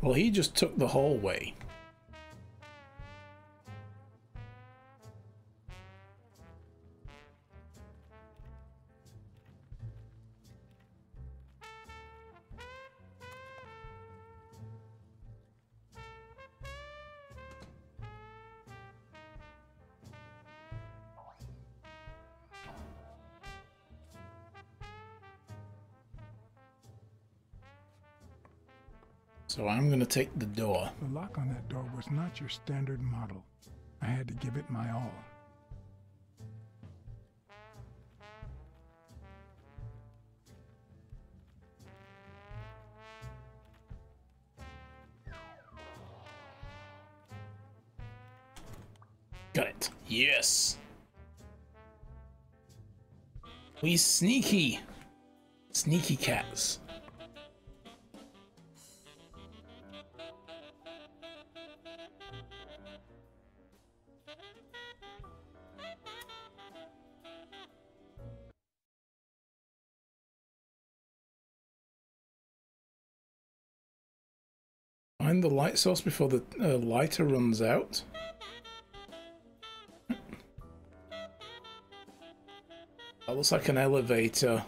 Well, he just took the hallway. So I'm going to take the door. The lock on that door was not your standard model. I had to give it my all. Got it. Yes. We sneaky. Sneaky cats. Find the light source before the lighter runs out. That looks like an elevator.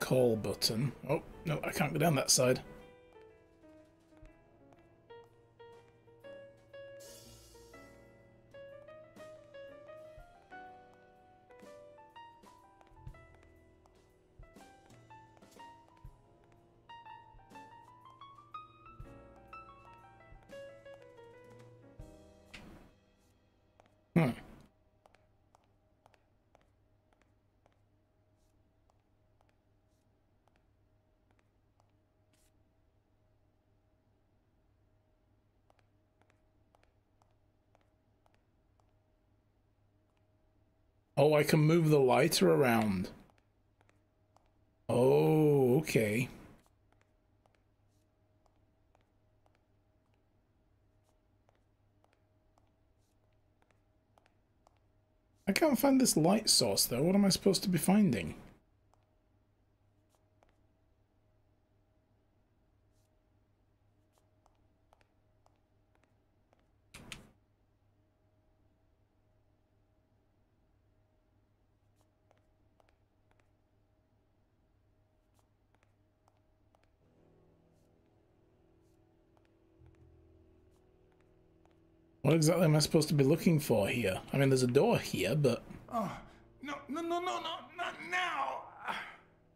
Call button. Oh, no, I can't go down that side. Oh, I can move the lighter around. Oh, okay. I can't find this light source though. What am I supposed to be finding? What exactly am I supposed to be looking for here? I mean, there's a door here, but... Oh, no, not now!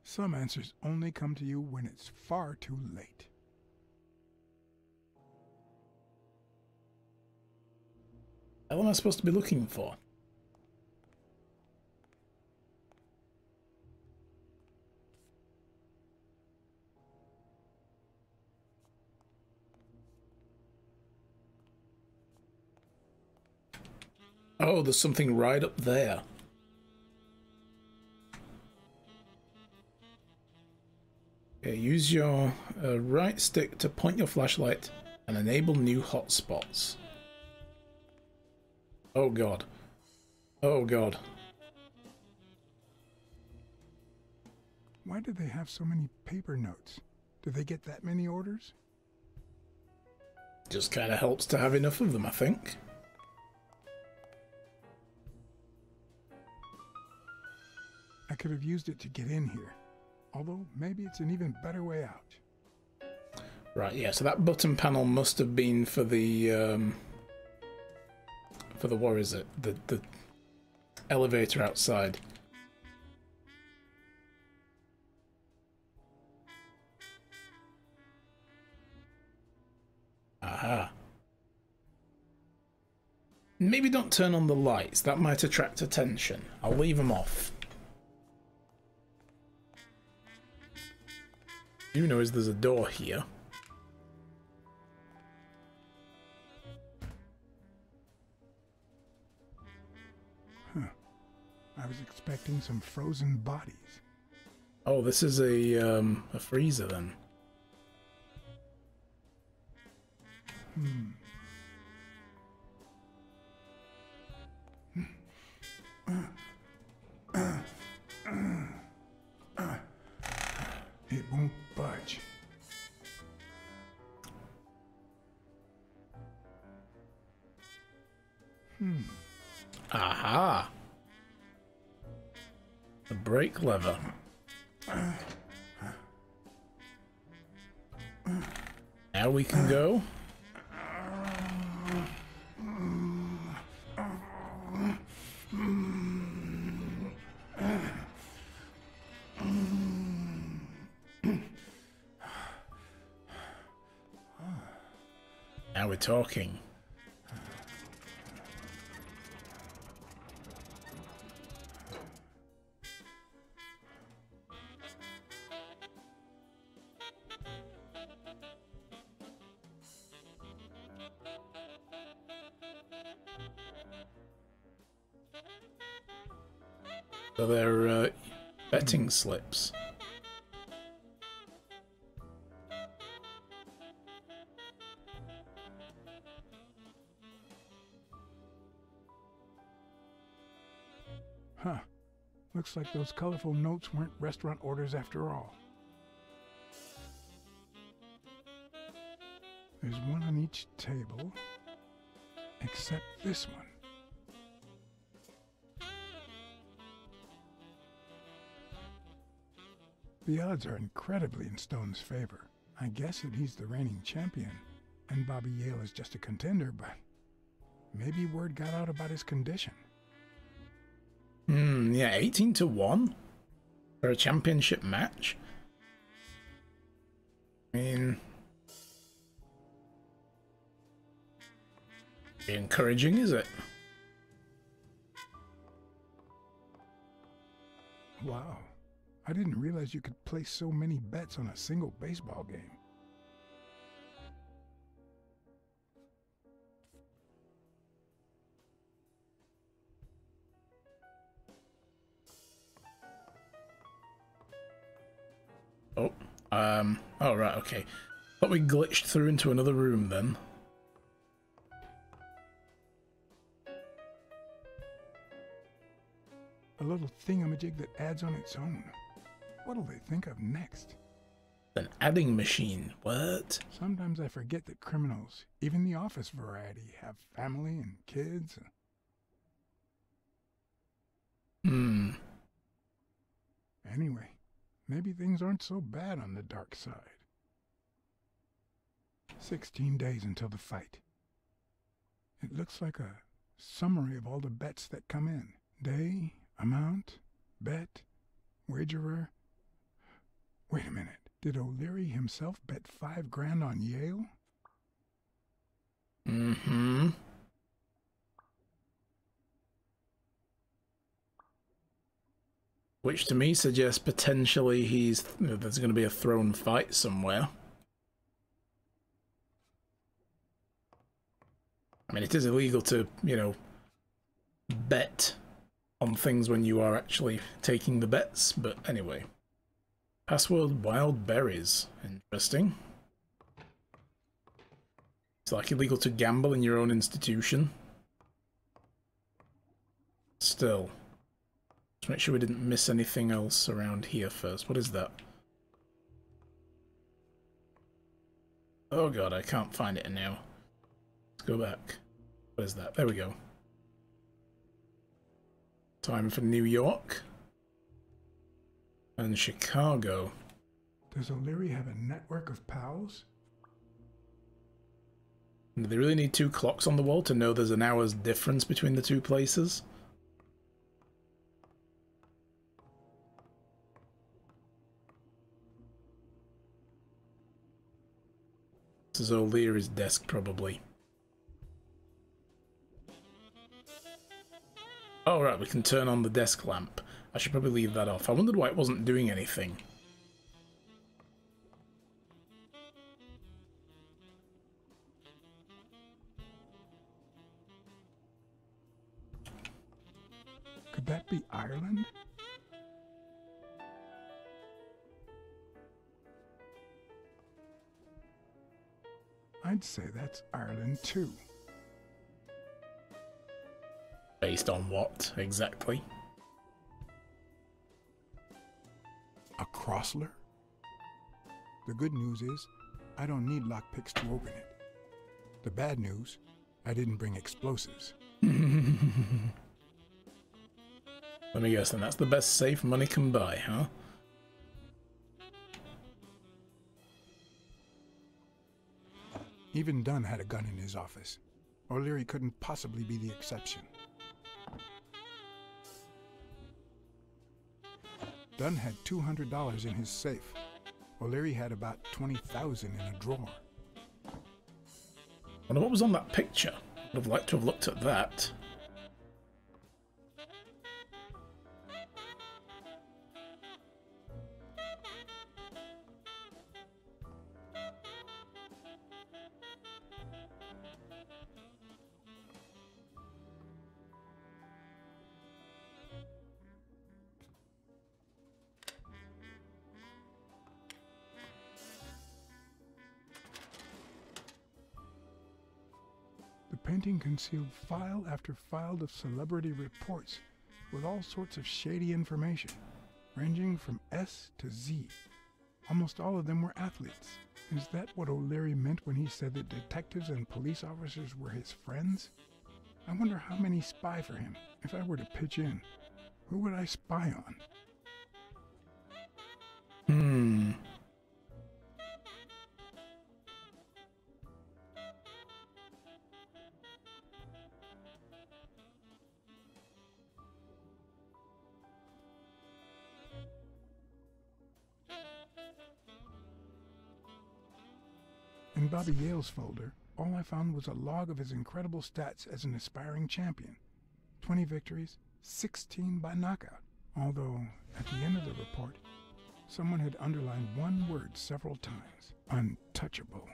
Some answers only come to you when it's far too late. What am I supposed to be looking for? Oh, there's something right up there. Okay, use your right stick to point your flashlight and enable new hotspots. Oh god. Oh god. Why do they have so many paper notes? Do they get that many orders? Just kind of helps to have enough of them, I think. I could have used it to get in here. Although, maybe it's an even better way out. Right, yeah, so that button panel must have been for the what is it? The elevator outside. Aha. Maybe don't turn on the lights. That might attract attention. I'll leave them off. You know there's a door here. Huh. I was expecting some frozen bodies. Oh, this is a freezer then. It won't budge. The brake lever. Now we can go. Now we're talking. So they're betting slips. Huh. Looks like those colorful notes weren't restaurant orders after all. There's one on each table, except this one. The odds are incredibly in Stone's favor. I guess that he's the reigning champion, and Bobby Yale is just a contender, but maybe word got out about his condition. Yeah, 18-1 for a championship match. I mean, encouraging, is it? Wow. I didn't realize you could place so many bets on a single baseball game. Oh, right, okay. Thought we glitched through into another room then. A little thingamajig that adds on its own. What'll they think of next? An adding machine. What? Sometimes I forget that criminals, even the office variety, have family and kids. Anyway, maybe things aren't so bad on the dark side. 16 days until the fight. It looks like a summary of all the bets that come in. Day, amount, bet, wagerer. Wait a minute. Did O'Leary himself bet $5 grand on Yale? Mm-hmm. Which to me suggests potentially there's going to be a thrown fight somewhere. I mean, it is illegal to, bet on things when you are actually taking the bets, but anyway. Password wild berries. Interesting. It's like illegal to gamble in your own institution. Still. Let's make sure we didn't miss anything else around here first. What is that? Oh god, I can't find it now. Let's go back. What is that? There we go. Time for New York. And Chicago. Does O'Leary have a network of pals? Do they really need 2 clocks on the wall to know there's an hour's difference between the 2 places? This is O'Leary's desk, probably. Oh, right, we can turn on the desk lamp. I should probably leave that off. I wondered why it wasn't doing anything. Could that be Ireland? I'd say that's Ireland too. Based on what, exactly? A Crossler? The good news is, I don't need lockpicks to open it. The bad news, I didn't bring explosives. Let me guess then, that's the best safe money can buy, huh? Even Dunn had a gun in his office. O'Leary couldn't possibly be the exception. Dunn had $200 in his safe. O'Leary had about $20,000 in a drawer. Wonder what was on that picture. Would have liked to have looked at that. The painting concealed file after file of celebrity reports with all sorts of shady information, ranging from S to Z. Almost all of them were athletes. Is that what O'Leary meant when he said that detectives and police officers were his friends? I wonder how many spy for him. If I were to pitch in, who would I spy on? In Bobby Yale's folder, all I found was a log of his incredible stats as an aspiring champion. 20 victories, 16 by knockout. Although, at the end of the report, someone had underlined one word several times. Untouchable.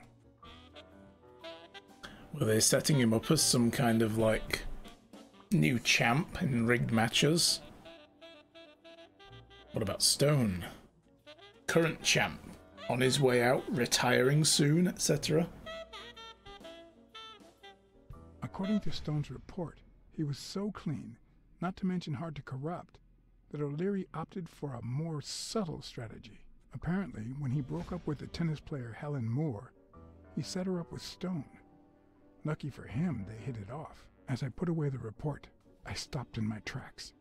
Were they setting him up as some kind of, like, new champ in rigged matches? What about Stone? Current champ. On his way out, retiring soon, etc. According to Stone's report, he was so clean, not to mention hard to corrupt, that O'Leary opted for a more subtle strategy. Apparently, when he broke up with the tennis player Helen Moore, he set her up with Stone. Lucky for him, they hit it off. As I put away the report, I stopped in my tracks.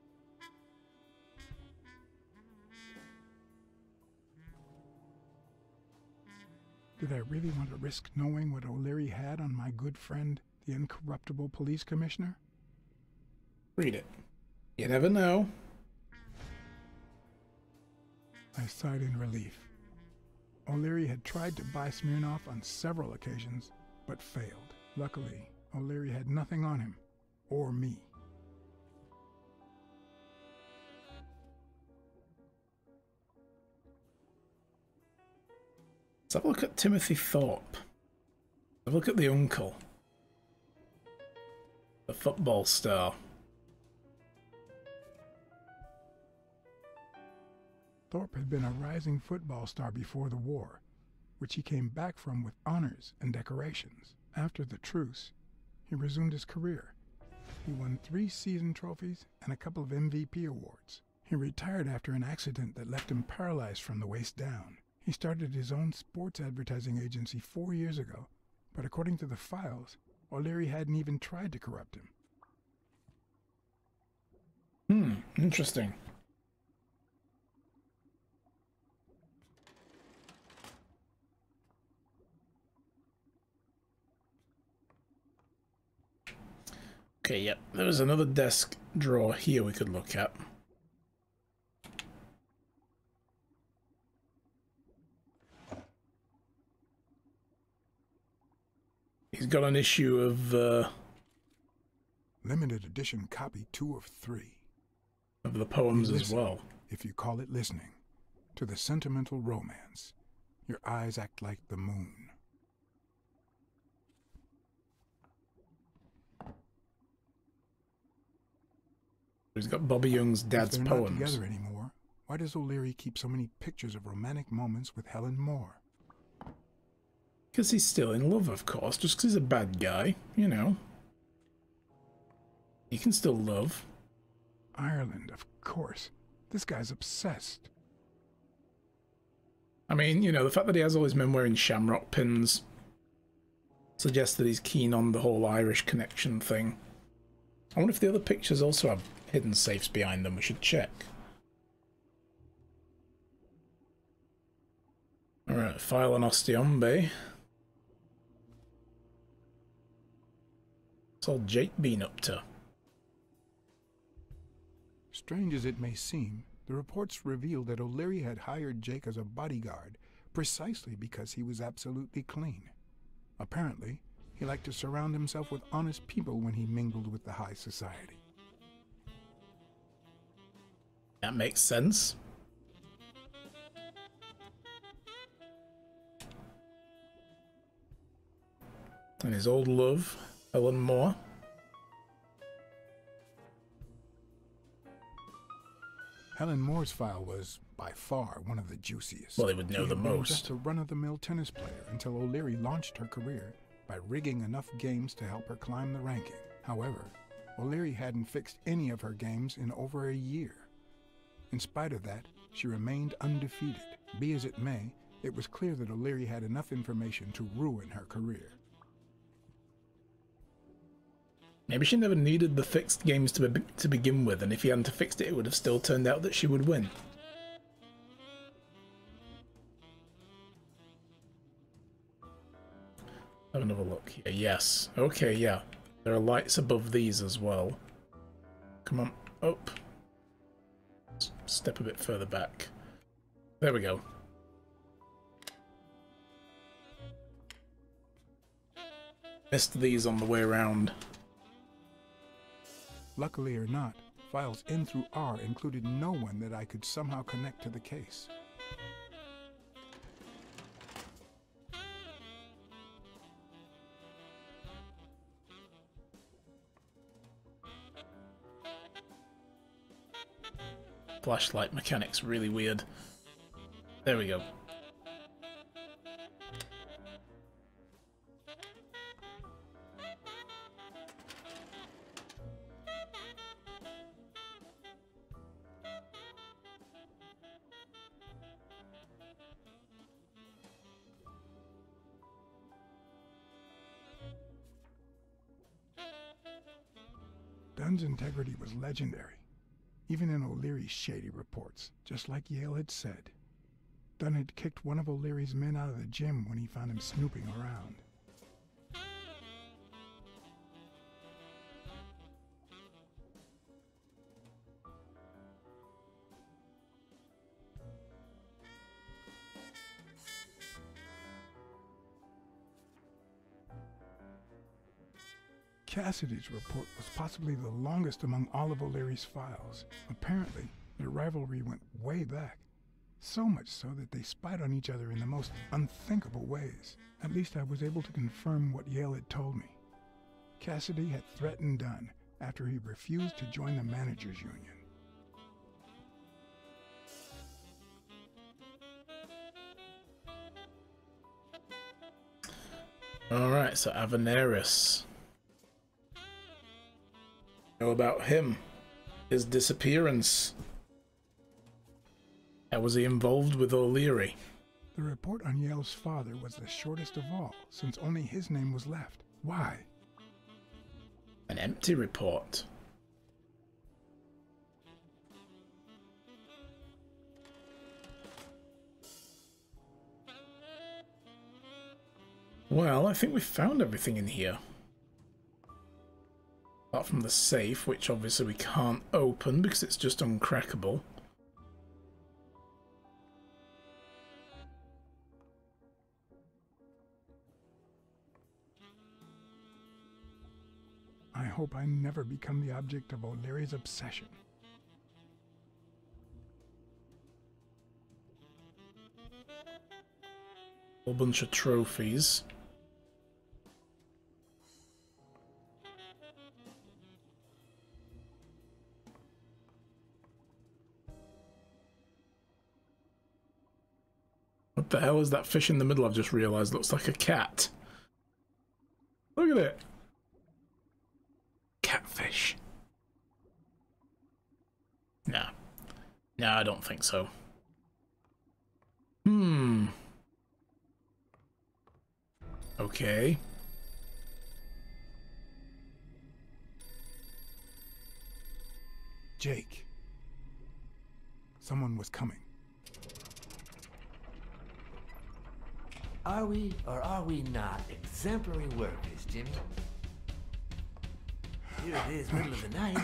Did I really want to risk knowing what O'Leary had on my good friend, the incorruptible police commissioner? Read it. You never know. I sighed in relief. O'Leary had tried to buy Smirnoff on several occasions, but failed. Luckily, O'Leary had nothing on him, or me. Let's have a look at Timothy Thorpe. Have a look at the uncle. The football star. Thorpe had been a rising football star before the war, which he came back from with honors and decorations. After the truce, he resumed his career. He won 3 season trophies and a couple of MVP awards. He retired after an accident that left him paralyzed from the waist down. He started his own sports advertising agency 4 years ago, but according to the files, O'Leary hadn't even tried to corrupt him. Interesting. Okay, yep. There was another desk drawer here we could look at. He's got an issue of Limited edition copy 2 of 3. Of the poems as well. If you call it listening, to the sentimental romance. Your eyes act like the moon. He's got Bobby Young's dad's if they're poems. Not together anymore, why does O'Leary keep so many pictures of romantic moments with Helen Moore? Because he's still in love, of course. Just because he's a bad guy, you know. He can still love. Ireland, of course. This guy's obsessed. I mean, you know, the fact that he has all his men wearing shamrock pins suggests that he's keen on the whole Irish connection thing. I wonder if the other pictures also have hidden safes behind them. We should check. Alright, file an Osteon Bay. What's old Jake been up to? Strange as it may seem, the reports reveal that O'Leary had hired Jake as a bodyguard precisely because he was absolutely clean. Apparently, he liked to surround himself with honest people when he mingled with the high society. That makes sense. And his old love, Helen Moore. Helen Moore's file was, by far, one of the juiciest. Well, they would know the most. Just a run-of-the-mill tennis player until O'Leary launched her career by rigging enough games to help her climb the ranking. However, O'Leary hadn't fixed any of her games in over a year. In spite of that, she remained undefeated. Be as it may, it was clear that O'Leary had enough information to ruin her career. Maybe she never needed the fixed games to begin with, and if he hadn't fixed it, it would have still turned out that she would win. Have another look here. Yes. Okay, yeah. There are lights above these as well. Come on, up. Step a bit further back. There we go. Missed these on the way around. Luckily or not, files N through R included no one that I could somehow connect to the case. Flashlight mechanics really weird. There we go. Dunn's integrity was legendary, even in O'Leary's shady reports, just like Yale had said. Dunn had kicked one of O'Leary's men out of the gym when he found him snooping around. Cassidy's report was possibly the longest among all of O'Leary's files. Apparently, their rivalry went way back. So much so that they spied on each other in the most unthinkable ways. At least I was able to confirm what Yale had told me. Cassidy had threatened Dunn after he refused to join the managers' union. Alright, so Aveneris. Know about him, his disappearance. How was he involved with O'Leary? The report on Yale's father was the shortest of all, since only his name was left. Why? An empty report. Well, I think we found everything in here. Apart from the safe, which obviously we can't open because it's just uncrackable. I hope I never become the object of O'Leary's obsession. A whole bunch of trophies. What the hell is that fish in the middle? I've just realised looks like a cat. Look at it. Catfish. Nah. Nah, I don't think so. Okay. Jake. Someone was coming. Are we or are we not exemplary workers, Jimmy? Here it is, middle of the night.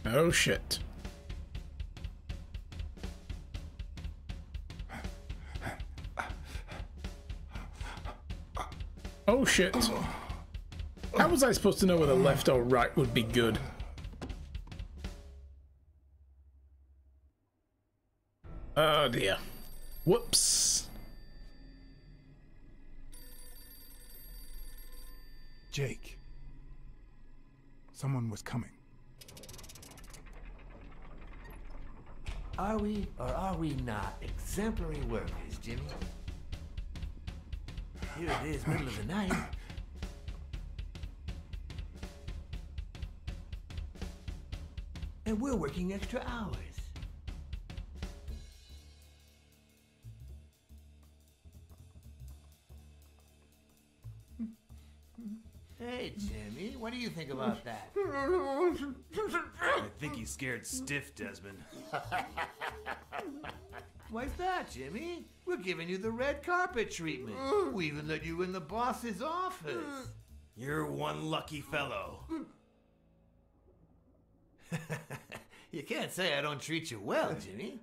Oh shit. Oh shit. How was I supposed to know whether left or right would be good? Oh dear. Whoops. Jake. Someone was coming. Are we or are we not exemplary workers, Jimmy? Here it is, middle of the night. And we're working extra hours. Hey, Jimmy, what do you think about that? I think he's scared stiff, Desmond. Why's that, Jimmy? We're giving you the red carpet treatment. We even let you in the boss's office. You're one lucky fellow. You can't say I don't treat you well, Jimmy.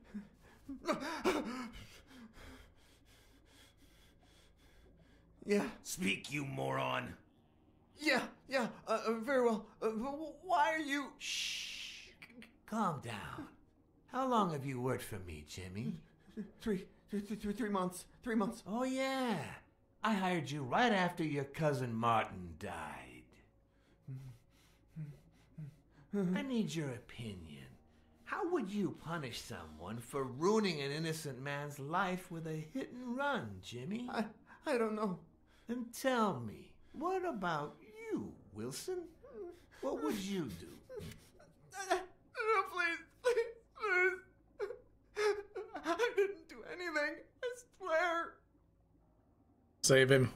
Yeah, Speak, you moron. yeah, very well. Why are you... Shh. Calm down. How long have you worked for me, Jimmy? 3 months. 3 months. Oh, yeah. I hired you right after your cousin Martin died. I need your opinion. How would you punish someone for ruining an innocent man's life with a hit and run, Jimmy? I don't know. Then tell me, what about you, Wilson? What would you do? No, please. I didn't do anything. I swear. Save him.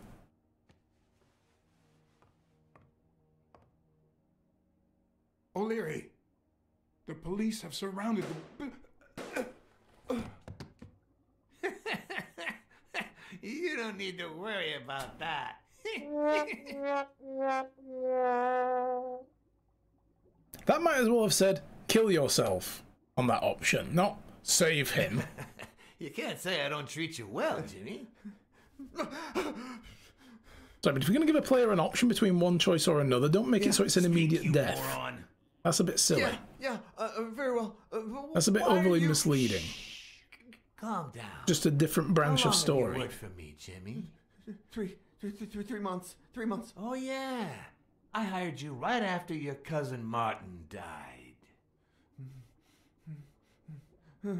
O'Leary. The police have surrounded the... You don't need to worry about that. That might as well have said, kill yourself on that option, not save him. You can't say I don't treat you well, Jimmy. Sorry, but if you're going to give a player an option between one choice or another, don't make it so it's an immediate You death. moron. That's a bit silly. Very well. That's a bit Why are overly you- misleading. Calm down. Just a different branch How of long have story. you worked for me, Jimmy? 3 months. 3 months. Oh, yeah. I hired you right after your cousin Martin died.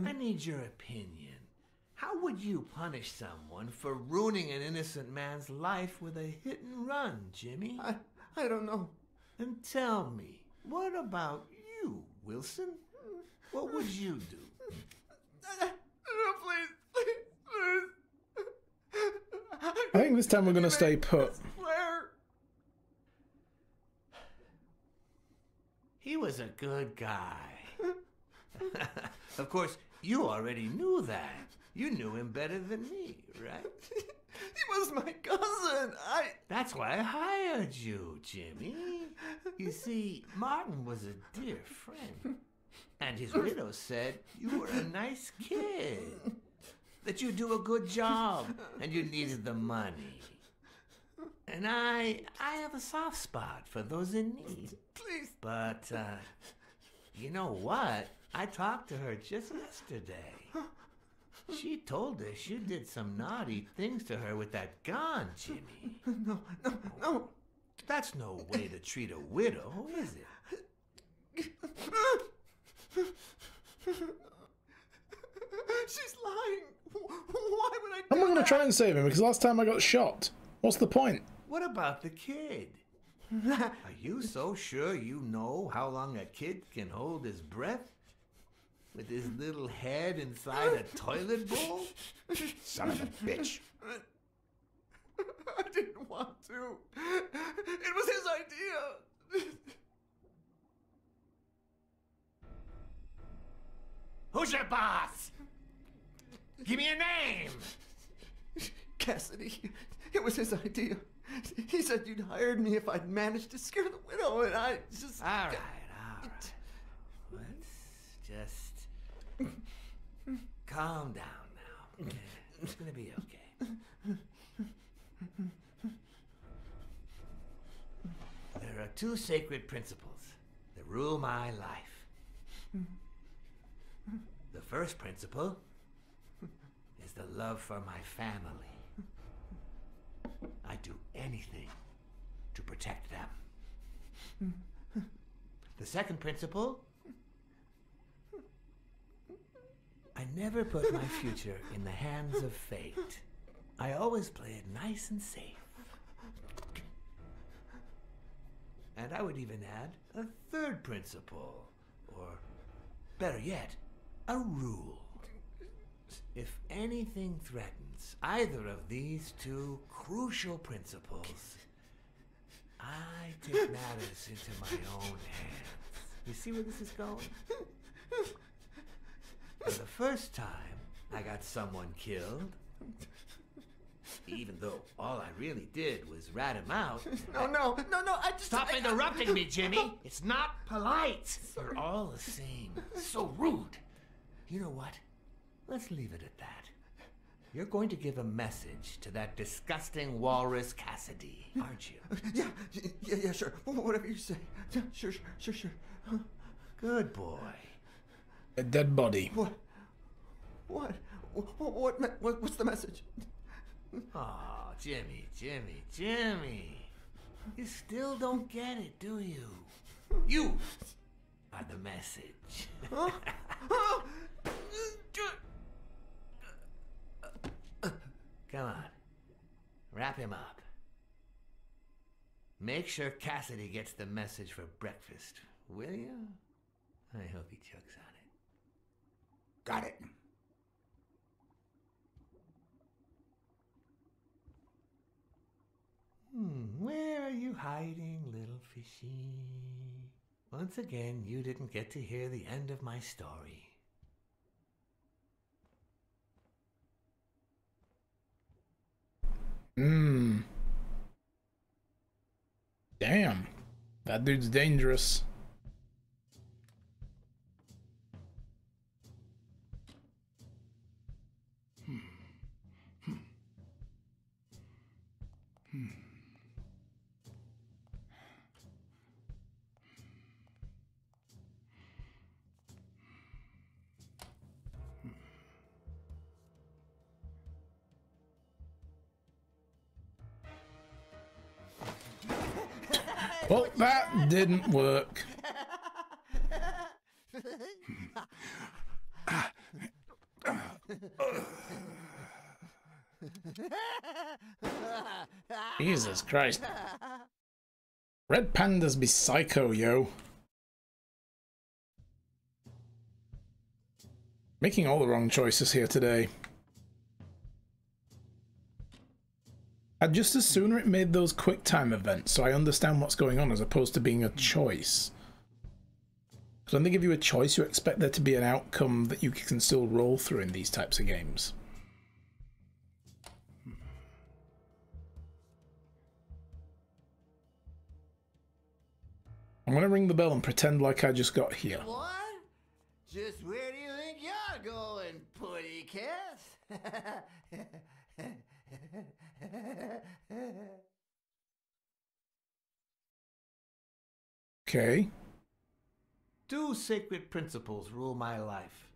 I need your opinion. How would you punish someone for ruining an innocent man's life with a hit and run, Jimmy? I don't know. Then tell me, what about you, Wilson? What would you do? No, please. I think this time we're going to stay put. I swear. He was a good guy. Of course, you already knew that. You knew him better than me, right? He was my cousin. That's why I hired you, Jimmy. You see, Martin was a dear friend. And his widow said you were a nice kid. That you do a good job and you needed the money. And I have a soft spot for those in need. Please. But, you know what? I talked to her just yesterday. She told us you did some naughty things to her with that gun, Jimmy. No. That's no way to treat a widow, is it? She's lying. Why would I do I'm not going to that? try and save him because last time I got shot. What's the point? What about the kid? Are you so sure you know how long a kid can hold his breath? With his little head inside a toilet bowl? Son of a bitch. I didn't want to. It was his idea. Who's your boss? Give me a name. Cassidy. It was his idea. He said you'd hired me if I'd managed to scare the widow, and I just... All right. Let's just calm down now. Okay? It's gonna be okay. There are two sacred principles that rule my life. The first principle is the love for my family. I do anything to protect them. The second principle, I never put my future in the hands of fate. I always play it nice and safe. And I would even add a third principle, or better yet, a rule. If anything threatens either of these two crucial principles, I take matters into my own hands. You see where this is going? For the first time I got someone killed, even though all I really did was rat him out. No, I just... Stop interrupting me, Jimmy! It's not polite! You're all the same. So rude. You know what? Let's leave it at that. You're going to give a message to that disgusting walrus Cassidy, aren't you? Yeah, sure. Whatever you say. Yeah, sure. Good boy. A dead body. What's the message? Oh, Jimmy. You still don't get it, do you? You are the message. Come on. Wrap him up. Make sure Cassidy gets the message for breakfast, will you? I hope he chugs on it. Got it. Where are you hiding, little fishy? Once again, you didn't get to hear the end of my story. Damn. That dude's dangerous. Well, that didn't work. Jesus Christ. Red pandas be psycho, yo. Making all the wrong choices here today. I'd just as sooner it made those quick time events so I understand what's going on as opposed to being a choice. Because when they give you a choice, you expect there to be an outcome that you can still roll through in these types of games. I'm going to ring the bell and pretend like I just got here. What? Just where do you think you're going, putty cat? Okay. Two sacred principles rule my life.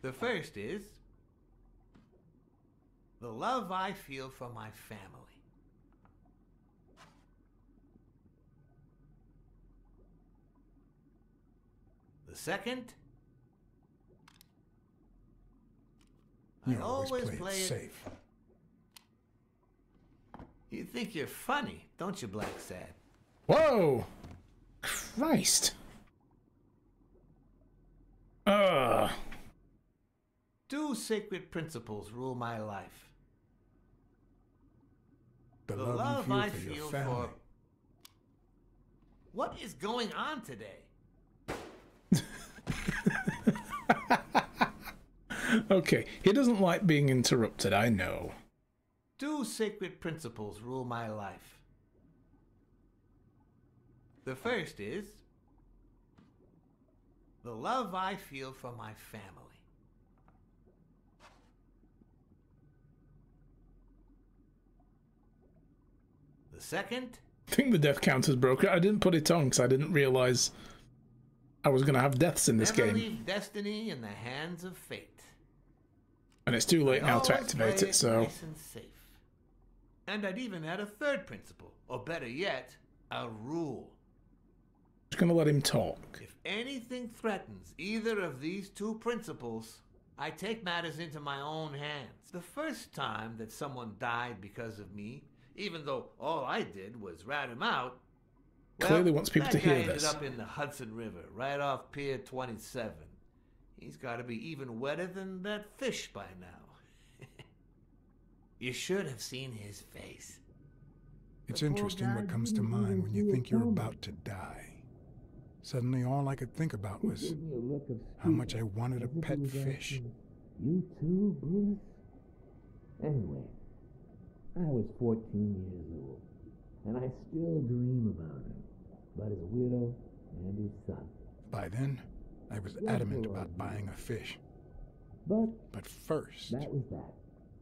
The first is the love I feel for my family. The second, You I always always play it safe. You think you're funny, don't you, Black Sad? Whoa! Christ. Two sacred principles rule my life. The The love love you I feel for feel your family. for... What is going on today? Okay, he doesn't like being interrupted, I know. 2 sacred principles rule my life. The first is the love I feel for my family. The second, I think the death counter's broken. I didn't put it on because I didn't realise I was going to have deaths in this never game. leave destiny in the hands of fate. And it's too late now to Always activate play it, so... nice and safe. And I'd even add a third principle, or better yet, a rule. Just going to let him talk. If anything threatens either of these 2 principles, I take matters into my own hands. The first time that someone died because of me, even though all I did was rat him out, Clearly wants people to hear that guy this. ended up in the Hudson River, right off Pier 27. He's got to be even wetter than that fish by now. You should have seen his face. It's interesting what comes to mind when you think you're about to die. Suddenly all I could think about was how much I wanted a pet fish. You too, Bruce? Anyway, I was 14 years old, and I still dream about him, about his widow and his son. By then, I was adamant about buying a fish. But first... That was that.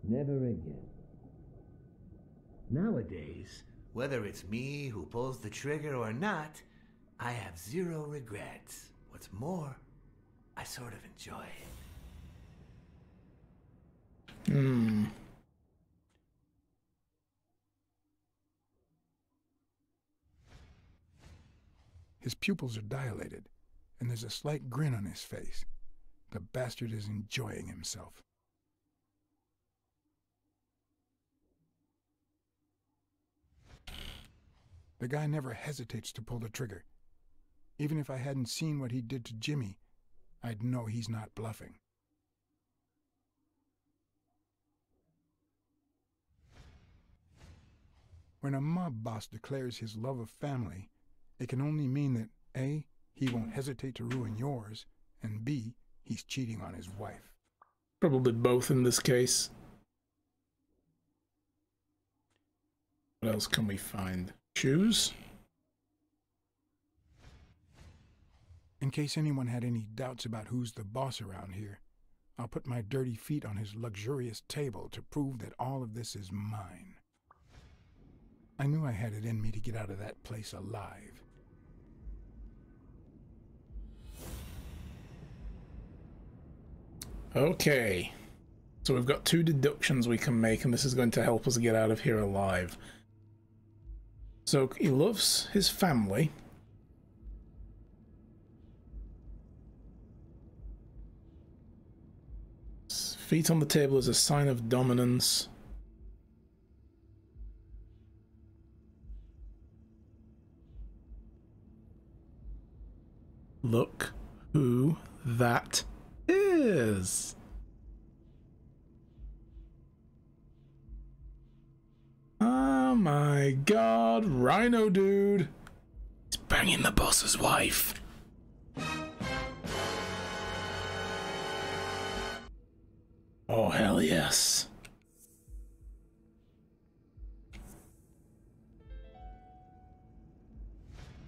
Never again. Nowadays, whether it's me who pulls the trigger or not, I have 0 regrets. What's more, I sort of enjoy it. His pupils are dilated, and there's a slight grin on his face. The bastard is enjoying himself. The guy never hesitates to pull the trigger. Even if I hadn't seen what he did to Jimmy, I'd know he's not bluffing. When a mob boss declares his love of family, it can only mean that A, he won't hesitate to ruin yours, and B, he's cheating on his wife. Probably both in this case. What else can we find? Shoes? In case anyone had any doubts about who's the boss around here, I'll put my dirty feet on his luxurious table to prove that all of this is mine. I knew I had it in me to get out of that place alive. Okay. So we've got 2 deductions we can make, and this is going to help us get out of here alive. So he loves his family. Feet on the table is a sign of dominance. Look who that is. Oh my god, Rhino Dude. He's banging the boss's wife. Oh, hell yes.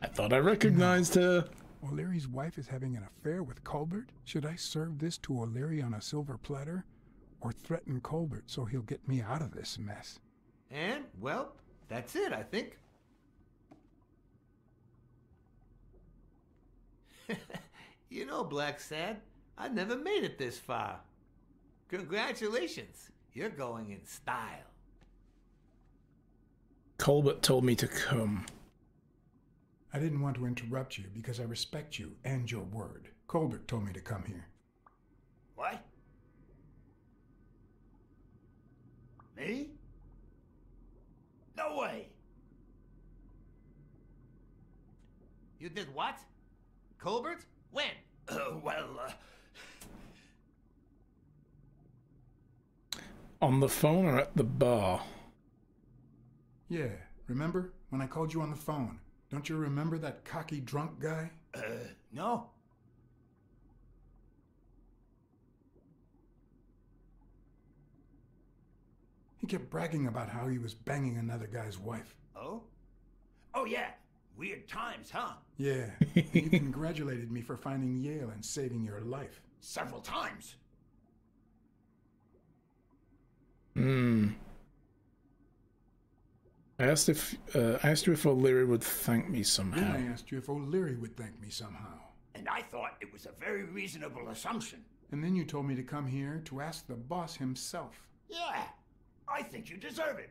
I thought I recognized her. O'Leary's wife is having an affair with Colbert? Should I serve this to O'Leary on a silver platter? Or threaten Colbert so he'll get me out of this mess? And, well, that's it, I think. You know, Black Sad, I never made it this far. Congratulations, you're going in style. Colbert told me to come. I didn't want to interrupt you because I respect you and your word. Colbert told me to come here. What? Me? No way. You did what? Colbert? When? On the phone or at the bar? Yeah, remember when I called you on the phone? Don't you remember that cocky drunk guy? No. He kept bragging about how he was banging another guy's wife. Oh? Oh, yeah. Weird times, huh? Yeah, and he congratulated me for finding Yale and saving your life. Several times. I asked you if O'Leary would thank me Then somehow. I asked you if O'Leary would thank me somehow. And I thought it was a very reasonable assumption. And then you told me to come here to ask the boss himself. Yeah. I think you deserve it.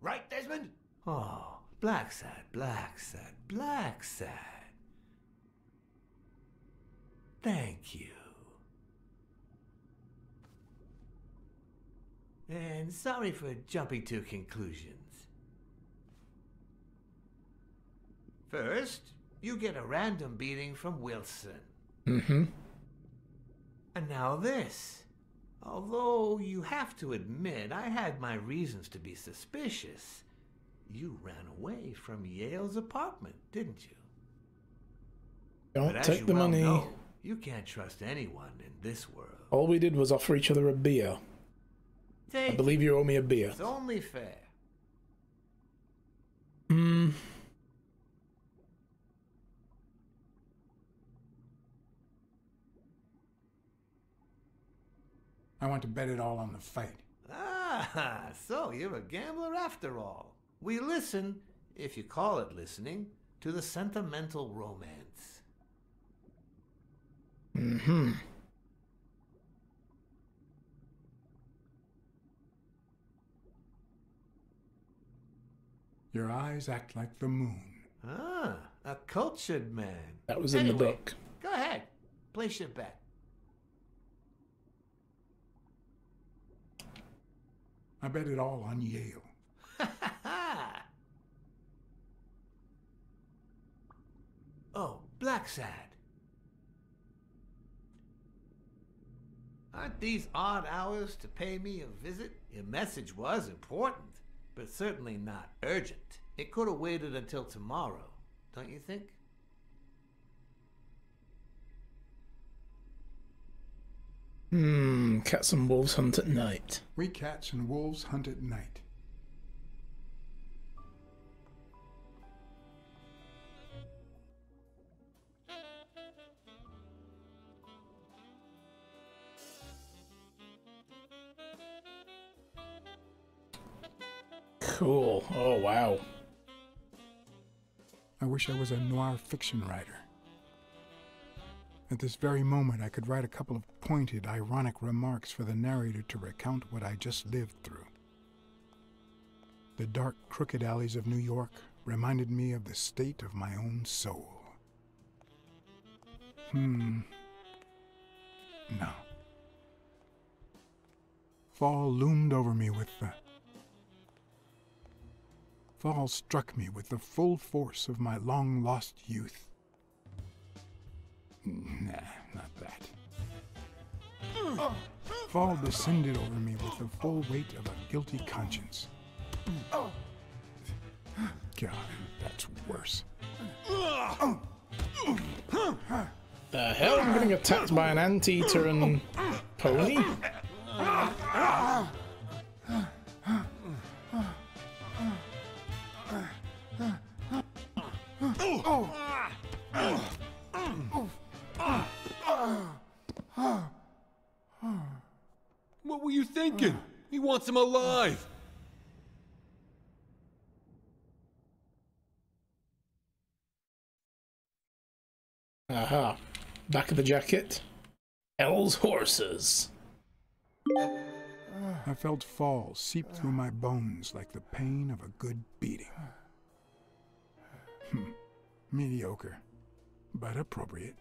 Right, Desmond? Oh, Blacksad, Blacksad, Blacksad. Thank you. And sorry for jumping to conclusions. First, you get a random beating from Wilson. Mm-hmm. And now this. Although you have to admit I had my reasons to be suspicious, you ran away from Yale's apartment, didn't you? Don't But as take you the well money. know, you can't trust anyone in this world. All we did was offer each other a beer. I Take believe you owe me a beer. It's only fair. I want to bet it all on the fight. Ah, so you're a gambler after all. We listen, if you call it listening, to the sentimental romance. Mm-hmm. Your eyes act like the moon. Ah, a cultured man. That was in the Anyway, book. Go ahead. Place your bet. I bet it all on Yale. Oh, Blacksad. Aren't these odd hours to pay me a visit? Your message was important, but certainly not urgent. It could have waited until tomorrow, don't you think? Cats and wolves hunt at night. We cats and wolves hunt at night. Cool. Oh, wow. I wish I was a noir fiction writer. At this very moment, I could write a couple of pointed, ironic remarks for the narrator to recount what I just lived through. The dark, crooked alleys of New York reminded me of the state of my own soul. No. Fall loomed over me with the... Fall struck me with the full force of my long-lost youth. Nah, not that. Fall descended over me with the full weight of a guilty conscience. God, that's worse. The hell? I'm getting attacked by an anteater and pony? What were you thinking? He wants him alive. Aha. Back of the jacket. Hell's horses. I felt fall seep through my bones like the pain of a good beating. Mediocre, but appropriate.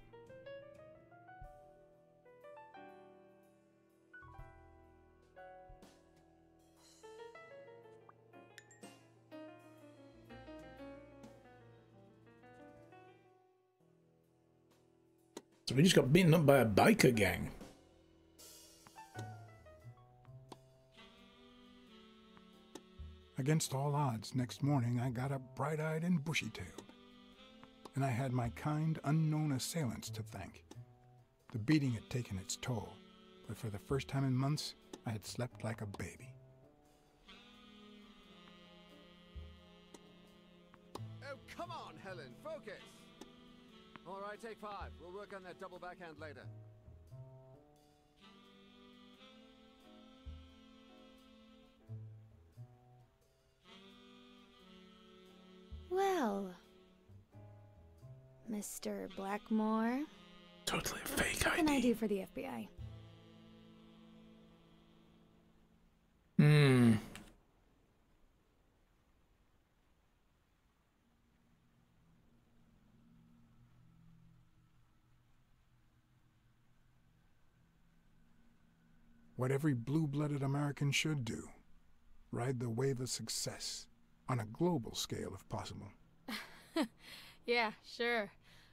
So we just got beaten up by a biker gang. Against all odds, next morning I got up bright-eyed and bushy-tailed. And I had my kind, unknown assailants to thank. The beating had taken its toll, but for the first time in months, I had slept like a baby. Okay. All right, take 5. We'll work on that double backhand later. Well, Mr. Blackmore, Totally a fake what can I ID. do for the FBI? Hmm. What every blue-blooded American should do. Ride the wave of success. On a global scale, if possible. Yeah, sure.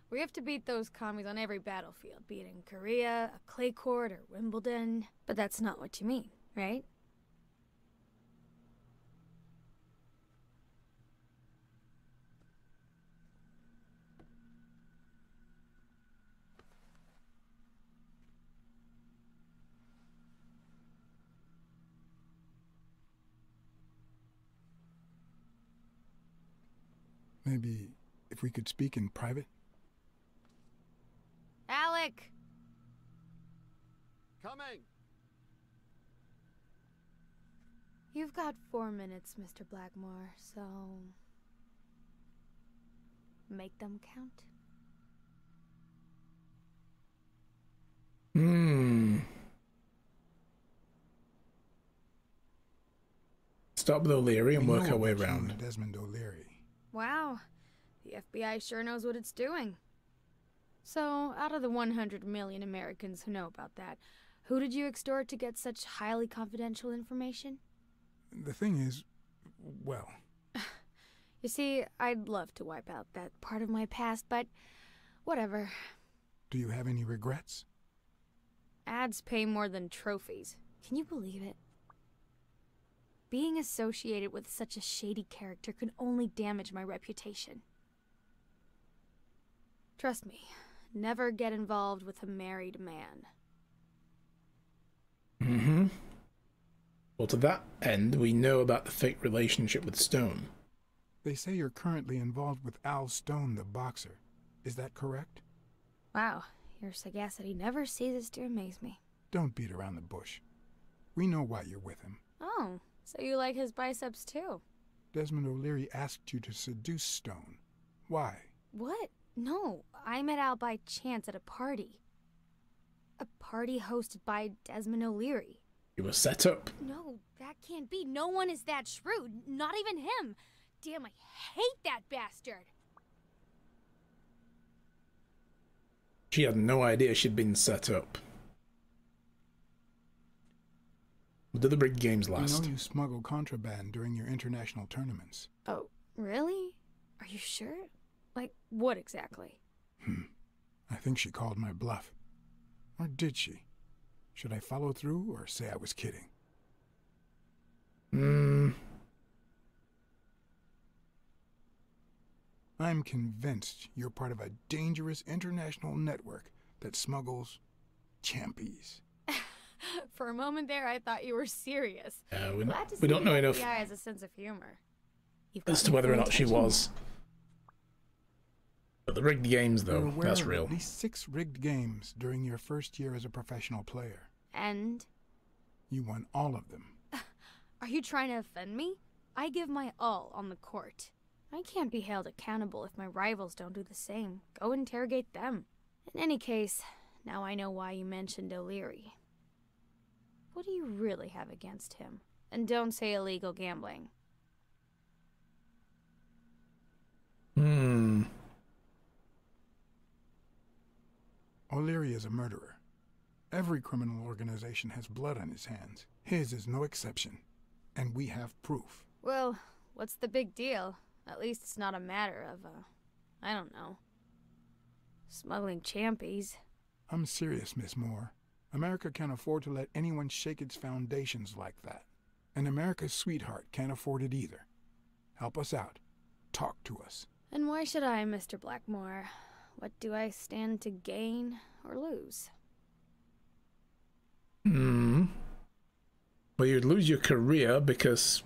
We have to beat those commies on every battlefield, be it in Korea, a clay court, or Wimbledon. But that's not what you mean, right? Maybe if we could speak in private? Alec! Coming! You've got 4 minutes, Mr. Blackmore, so... make them count. Hmm. Stop with O'Leary and We work know our way about you and around. Desmond O'Leary. Wow, the FBI sure knows what it's doing. So, out of the 100 million Americans who know about that, who did you extort to get such highly confidential information? The thing is, well, You see, I'd love to wipe out that part of my past, but whatever. do you have any regrets? Ads pay more than trophies. Can you believe it? Being associated with such a shady character could only damage my reputation. Trust me, never get involved with a married man. Mm-hmm. Well, to that end, we know about the fake relationship with Stone. They say you're currently involved with Al Stone, the boxer. Is that correct? Wow, your sagacity never ceases to amaze me. Don't beat around the bush. We know why you're with him. Oh, so you like his biceps too? Desmond O'Leary asked you to seduce Stone. Why? What? No, I met Al by chance at a party. A party hosted by Desmond O'Leary. You were set up. No, that can't be. No one is that shrewd. Not even him. Damn, I hate that bastard. She had no idea she'd been set up. What did the big games We last? know you smuggle contraband during your international tournaments. Oh, really? Are you sure? Like, what exactly? I think she called my bluff. Or did she? Should I follow through or say I was kidding? I'm convinced you're part of a dangerous international network that smuggles champies. For a moment there, I thought you were serious. Glad to We see don't know the enough FBI has a sense of humor. You've as got to my whether or full not she attention. was. But the rigged games, You're though, aware that's of real. at least 6 rigged games during your first year as a professional player. And? You won all of them. Are you trying to offend me? I give my all on the court. I can't be held accountable if my rivals don't do the same. Go interrogate them. In any case, now I know why you mentioned O'Leary. What do you really have against him? And don't say illegal gambling. O'Leary is a murderer. Every criminal organization has blood on its hands. His is no exception. And we have proof. Well, what's the big deal? At least it's not a matter of, I don't know, smuggling champies. I'm serious, Miss Moore. America can't afford to let anyone shake its foundations like that. And America's sweetheart can't afford it either. Help us out. Talk to us. And why should I, Mr. Blackmore? What do I stand to gain or lose? Well, you'd lose your career because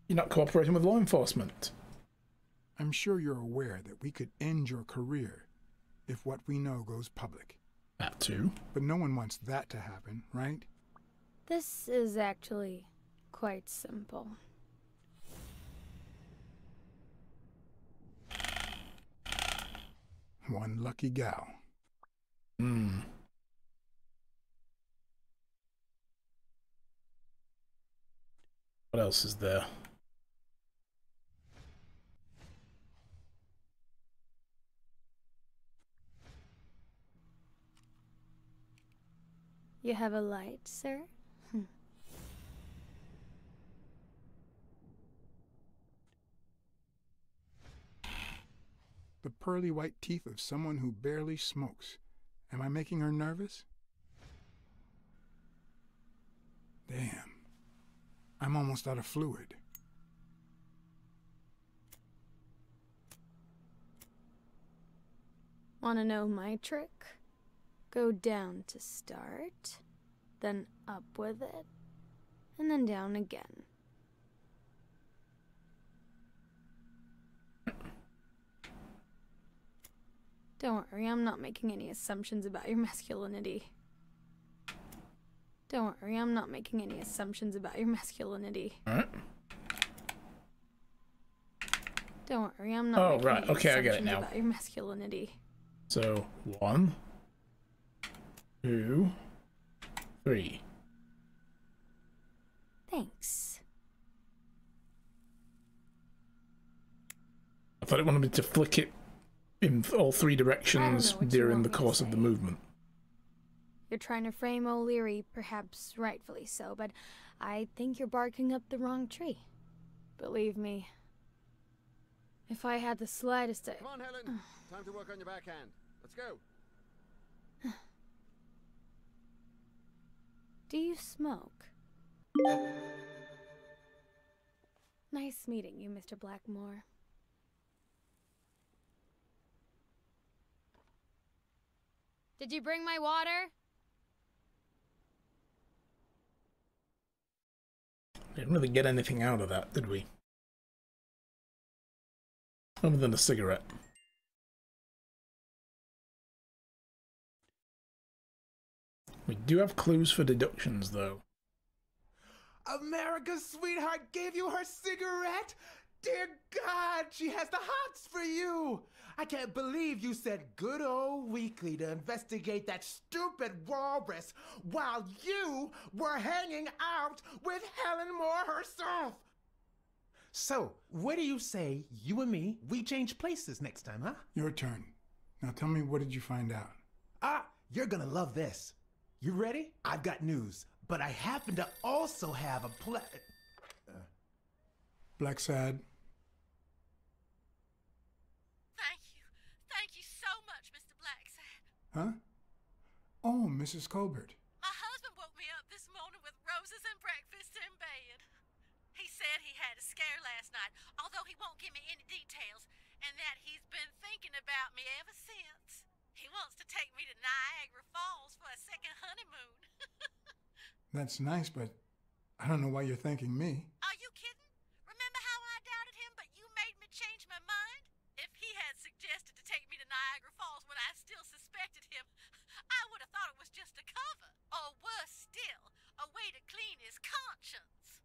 you're not cooperating with law enforcement. I'm sure you're aware that we could end your career if what we know goes public. That too. But no one wants that to happen, right? This is actually quite simple. One lucky gal. Hmm. What else is there? You have a light, sir? The pearly white teeth of someone who barely smokes. Am I making her nervous? Damn. I'm almost out of fluid. Wanna know my trick? Go down to start, then up with it, and then down again. Don't worry, I'm not making any assumptions about your masculinity. Don't worry, I'm not making any assumptions about your masculinity. Alright. Don't worry, I'm not making any Okay, I get it assumptions now. about your masculinity. So, 1, 2, 3. Thanks. I thought it wanted me to flick it in all 3 directions what you during want the me to course of the say. movement. You're trying to frame O'Leary, perhaps rightfully so, but I think you're barking up the wrong tree. Believe me, if I had the slightest... Come on, Helen. Time to work on your backhand. Let's go. Do you smoke? Nice meeting you, Mr. Blackmore. Did you bring my water? Didn't really get anything out of that, did we? Other than a cigarette. We do have clues for deductions, though. America's sweetheart gave you her cigarette? Dear God, she has the hots for you! I can't believe you said good old Weekly to investigate that stupid walrus while you were hanging out with Helen Moore herself! So, what do you say, you and me, we change places next time, huh? Your turn. Now tell me, what did you find out? You're gonna love this. You ready? I've got news, but I happen to also have a Blacksad. Thank you so much, Mr. Blacksad. Huh? Oh, Mrs. Colbert. My husband woke me up this morning with roses and breakfast in bed. He said he had a scare last night, although he won't give me any details, and that he's been thinking about me ever since. He wants to take me to Niagara Falls for a second honeymoon. That's nice, but I don't know why you're thanking me. Are you kidding? Remember how I doubted him, but you made me change my mind? If he had suggested to take me to Niagara Falls when I still suspected him, I would have thought it was just a cover. Or worse still, a way to clean his conscience.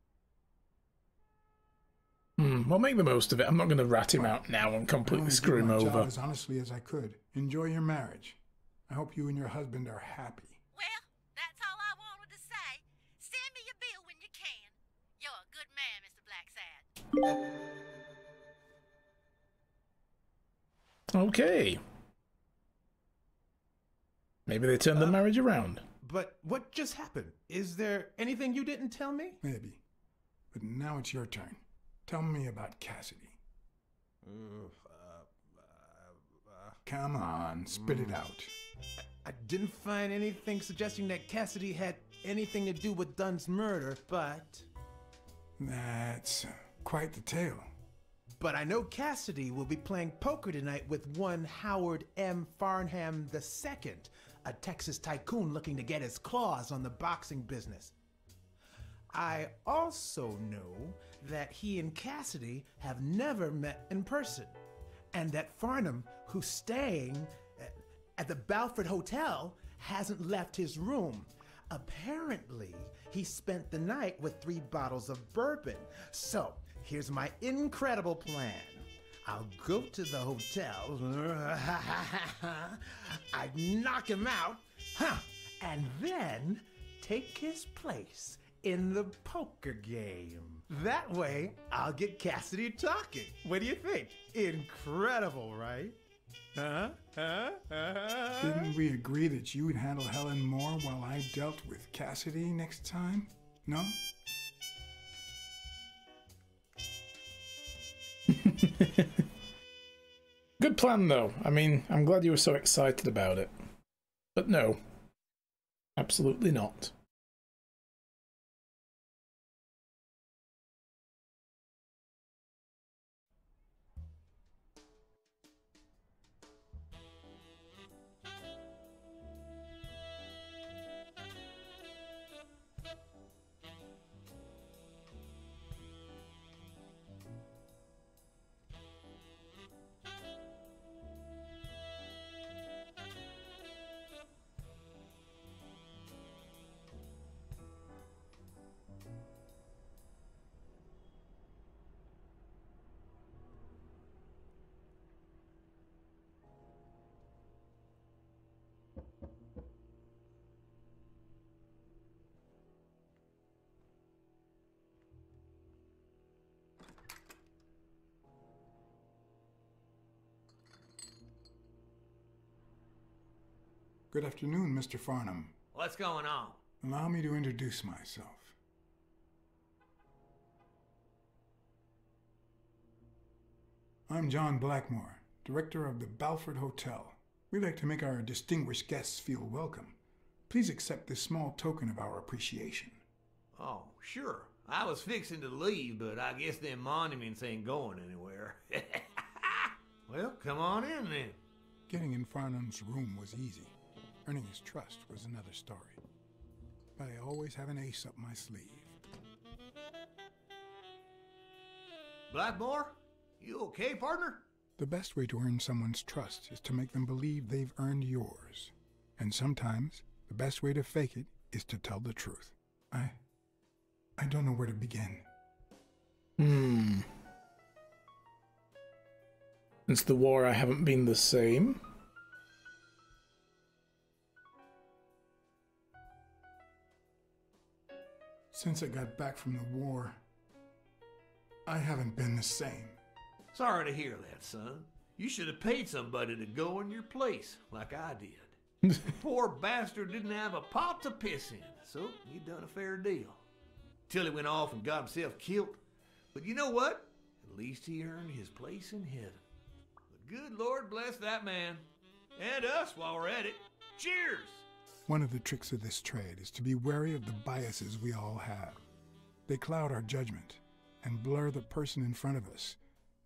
We'll make the most of it. I'm not going to rat him out now and completely screw him I did my over. job as honestly as I could. Enjoy your marriage. I hope you and your husband are happy. Well, that's all I wanted to say. Send me your bill when you can. You're a good man, Mr. Blacksad. Okay. Maybe they turned the marriage around. But what just happened? Is there anything you didn't tell me? Maybe. But now it's your turn. Tell me about Cassidy. Come on, spit it out. I didn't find anything suggesting that Cassidy had anything to do with Dunn's murder, but... That's quite the tale. But I know Cassidy will be playing poker tonight with one Howard M. Farnham II, a Texas tycoon looking to get his claws on the boxing business. I also know that he and Cassidy have never met in person. and that Farnham, who's staying at the Balford Hotel, hasn't left his room. Apparently, he spent the night with 3 bottles of bourbon. So, here's my incredible plan. I'll go to the hotel, I'd knock him out, and then take his place in the poker game. That way, I'll get Cassidy talking. What do you think? Incredible, right? Didn't we agree that you would handle Helen more while I dealt with Cassidy next time? No? Good plan, though. I mean, I'm glad you were so excited about it. But no, absolutely not. Good afternoon, Mr. Farnham. What's going on? Allow me to introduce myself. I'm John Blackmore, director of the Balford Hotel. We like to make our distinguished guests feel welcome. Please accept this small token of our appreciation. Oh, sure. I was fixing to leave, but I guess them monuments ain't going anywhere. Well, come on in then. Getting in Farnham's room was easy. Earning his trust was another story. But I always have an ace up my sleeve. Blackmore? You okay, partner? The best way to earn someone's trust is to make them believe they've earned yours. And sometimes, the best way to fake it is to tell the truth. I don't know where to begin. Since the war, I haven't been the same. Since I got back from the war, I haven't been the same. Sorry to hear that, son. You should have paid somebody to go in your place, like I did. The poor bastard didn't have a pot to piss in, so you done a fair deal. Till he went off and got himself killed. But you know what? At least he earned his place in heaven. The good Lord bless that man. And us while we're at it. Cheers! One of the tricks of this trade is to be wary of the biases we all have. They cloud our judgment and blur the person in front of us,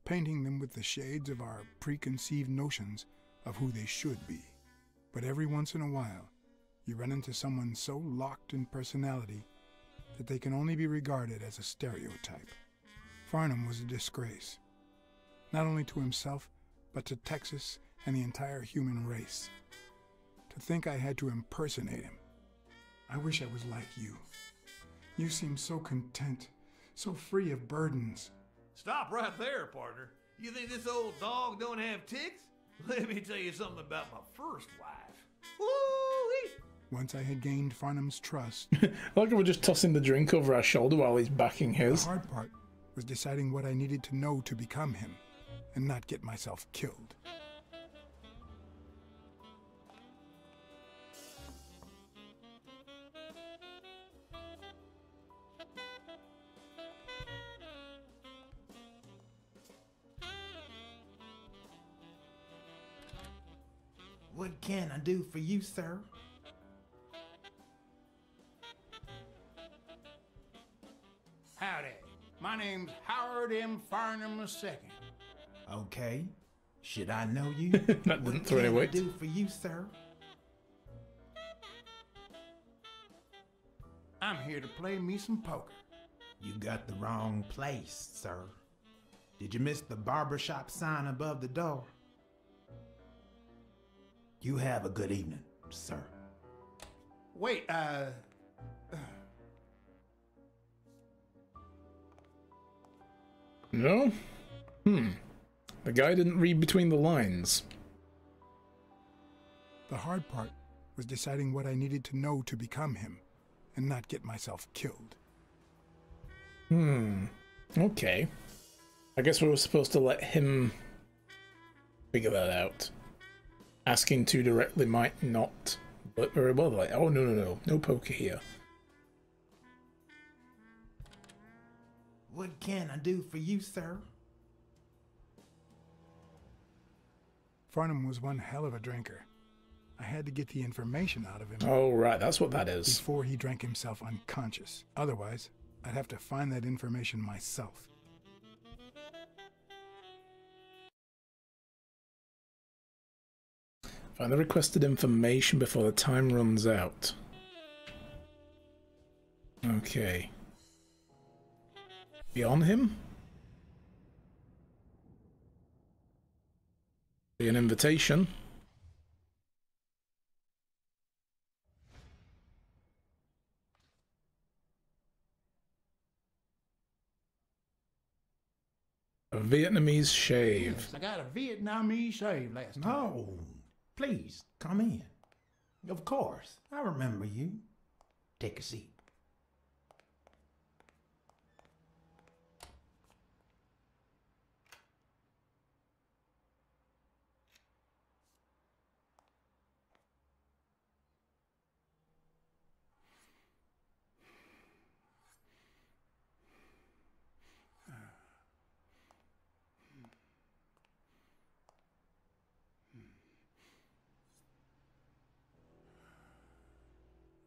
painting them with the shades of our preconceived notions of who they should be. But every once in a while, you run into someone so locked in personality that they can only be regarded as a stereotype. Farnham was a disgrace, not only to himself, but to Texas and the entire human race. To think I had to impersonate him. I wish I was like you. You seem so content, so free of burdens. Stop right there, partner. You think this old dog don't have ticks? Let me tell you something about my first wife. Woo-wee! Once I had gained Farnham's trust... Like we're just tossing the drink over our shoulder while he's backing his. The hard part was deciding what I needed to know to become him, and not get myself killed. What can I do for you, sir? Howdy. My name's Howard M. Farnham II. Okay. Should I know you? That didn't throw any weight. What can I do for you, sir? I'm here to play me some poker. You got the wrong place, sir. Did you miss the barbershop sign above the door? You have a good evening, sir. Wait, No? The guy didn't read between the lines. The hard part was deciding what I needed to know to become him, and not get myself killed. Okay. I guess we were supposed to let him figure that out. Asking too directly might not, but very well. Like, oh no poker here. What can I do for you, sir? Farnham was one hell of a drinker. I had to get the information out of him. Oh right, that's what that is. Before he drank himself unconscious. Otherwise, I'd have to find that information myself. Find the requested information before the time runs out. Okay. Beyond him? Be an invitation. A Vietnamese shave. yes, I got a Vietnamese shave last time. No, please, come in. Of course, I remember you. Take a seat.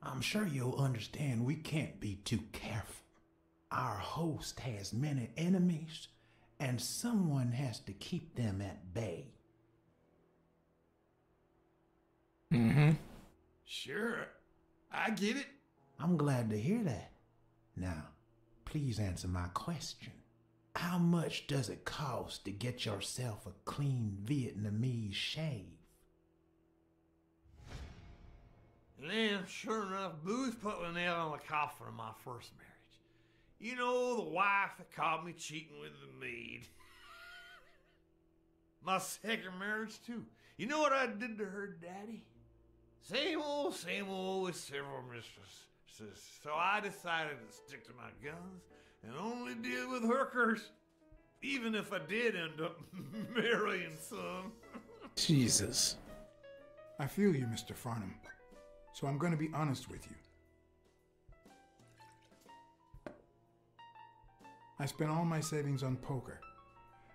I'm sure you'll understand we can't be too careful. Our host has many enemies, and someone has to keep them at bay. Sure, I get it. I'm glad to hear that. Now, please answer my question. How much does it cost to get yourself a clean Vietnamese shave? Then, sure enough, Booth put the nail on the coffin of my first marriage. You know, the wife that caught me cheating with the maid. My second marriage, too. You know what I did to her daddy? Same old with several mistresses. So I decided to stick to my guns and only deal with hookers. Even if I did end up marrying some. Jesus. I feel you, Mr. Farnham. So I'm going to be honest with you. I spent all my savings on poker,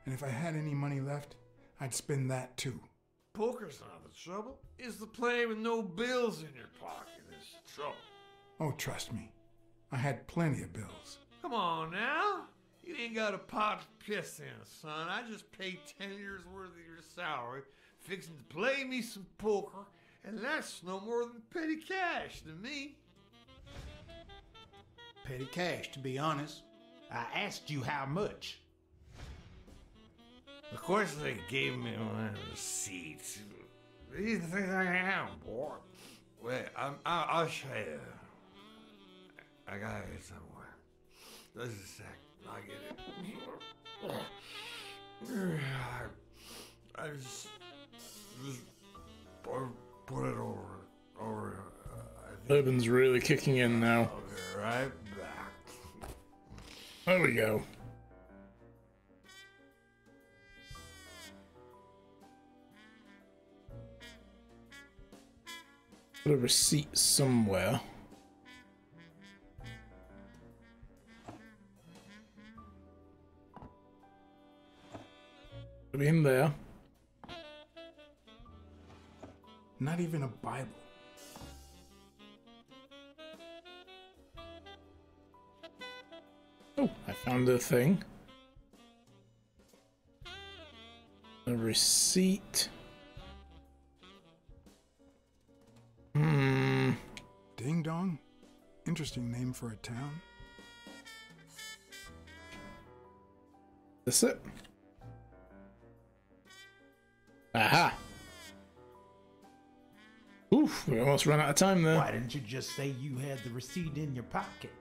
and if I had any money left, I'd spend that too. Poker's not the trouble. It's the play with no bills in your pocket that's the trouble. Oh, trust me. I had plenty of bills. Come on now. You ain't got a pot to piss in, son. I just paid 10 years worth of your salary, fixing to play me some poker, and that's no more than petty cash to me. Petty cash, to be honest. I asked you how much. Of course they gave me one receipt. What do you think I am, boy? Wait, I'll show you. I got it somewhere. Just a sec. I'll get it. I just put it over. Urban's really kicking in now. I'll be right back. There we go. Got a receipt somewhere. It'll be in there. Not even a Bible. Oh, I found a thing. A receipt. Ding Dong? Interesting name for a town. That's it. Aha! Oof, we almost ran out of time there. Why didn't you just say you had the receipt in your pocket?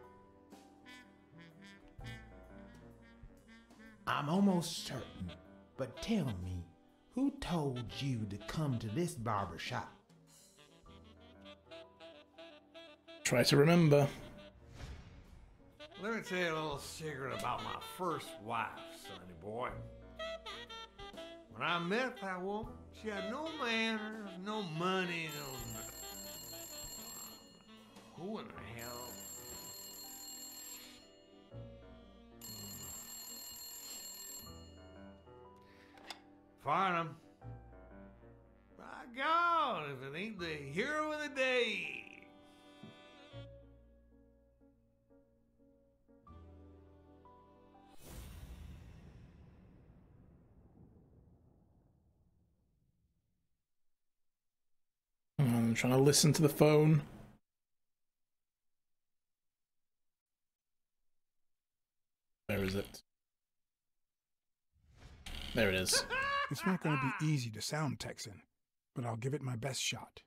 I'm almost certain, but tell me, who told you to come to this barber shop? Try to remember. Let me tell you a little secret about my first wife, sonny boy. When I met that woman, she had no manners, no money, no nothing. Who in the hell? Farnham. My God, if it ain't the hero of the day. I'm trying to listen to the phone. Where is it? There it is. It's not going to be easy to sound Texan, but I'll give it my best shot.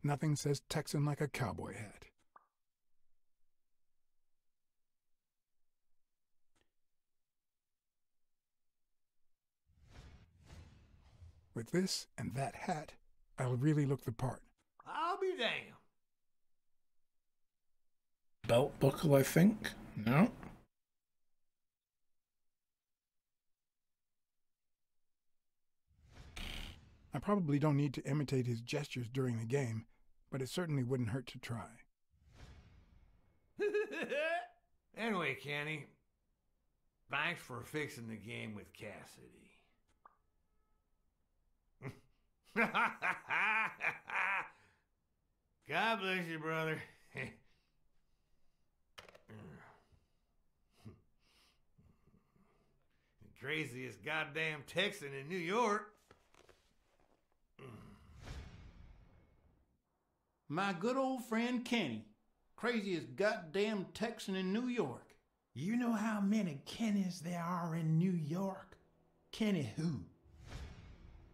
Nothing says Texan like a cowboy hat. With this and that hat, I'll really look the part. I'll be damned. Belt buckle, I think. No. I probably don't need to imitate his gestures during the game, but it certainly wouldn't hurt to try. Anyway, Kenny, thanks for fixing the game with Cassidy. God bless you, brother. The craziest goddamn Texan in New York. My good old friend Kenny. Craziest goddamn Texan in New York. You know how many Kennys there are in New York? Kenny who?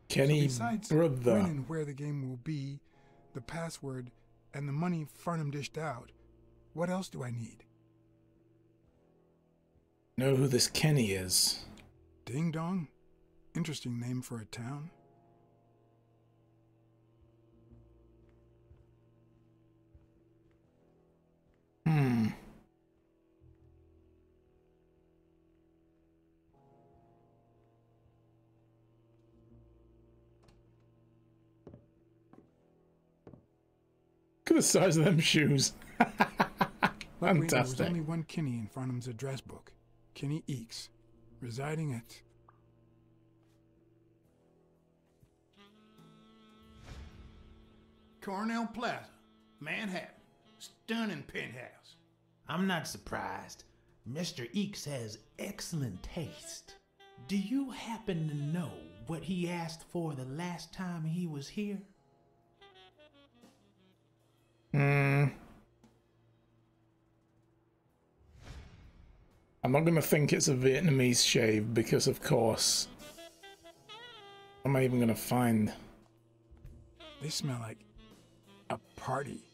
Kenny So besides brother. when and where the game will be, the password, and the money Farnham dished out, what else do I need? Know who this Kenny is. Ding Dong? Interesting name for a town. Look at the size of them shoes. Luckily, there was Fantastic. only one Kinney in Farnham's address book. Kinney Eakes, residing at... Cornell Plaza, Manhattan. Stunning penthouse. I'm not surprised. Mr. Eakes has excellent taste. Do you happen to know what he asked for the last time he was here? I'm not going to think it's a Vietnamese shave because, of course, what am I even going to find? They smell like a party.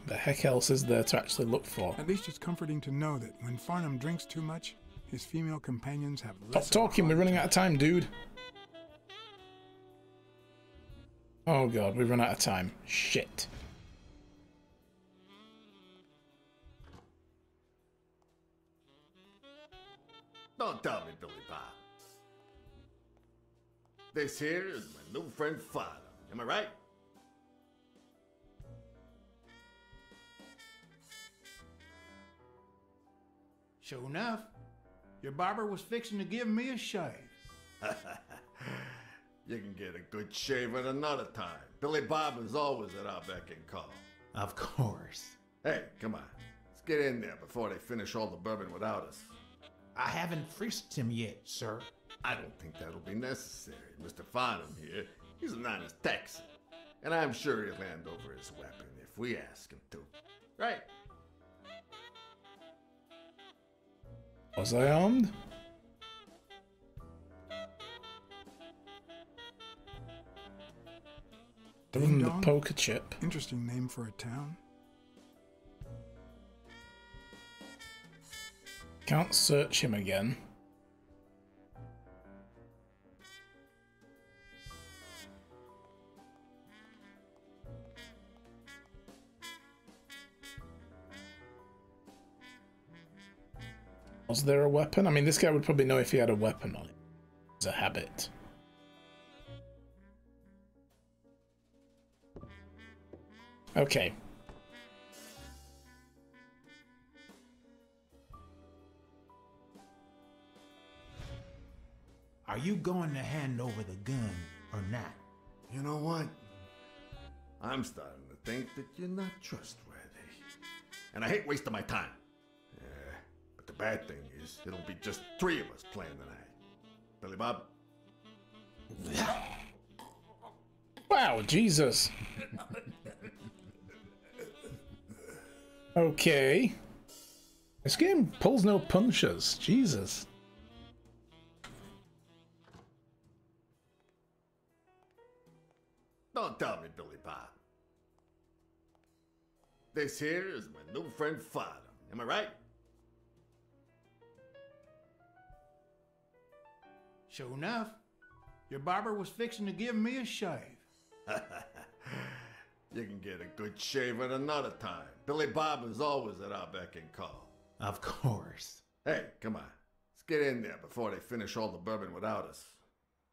The heck else is there to actually look for? At least it's comforting to know that when Farnham drinks too much, his female companions have Stop less... talking, we're running out of time, dude. Oh god, we've run out of time. Shit. Don't tell me, Billy Bob. This here is my new friend Father. Am I right? Sure enough, your barber was fixing to give me a shave. You can get a good shave at another time. Billy Bob is always at our beck and call. Of course. Hey, come on. Let's get in there before they finish all the bourbon without us. I haven't frisked him yet, sir. I don't think that'll be necessary. Mr. Farnham here, he's an honest Texan. And I'm sure he'll hand over his weapon if we ask him to. Right? Was I armed? Other than the Ding-dong? poker chip. Interesting name for a town. Can't search him again. Was there a weapon? I mean, this guy would probably know if he had a weapon on it. It's a habit. Okay. Are you going to hand over the gun or not? You know what? I'm starting to think that you're not trustworthy. And I hate wasting my time. Yeah, but the bad thing is, it'll be just 3 of us playing tonight. Billy Bob? Wow, Jesus. Okay. This game pulls no punches. Jesus. Don't tell me, Billy Bob. This here is my new friend Farnham. Am I right? Sure enough, your barber was fixing to give me a shave. You can get a good shave at another time. Billy Bob is always at our beck and call. Of course. Hey, come on. Let's get in there before they finish all the bourbon without us.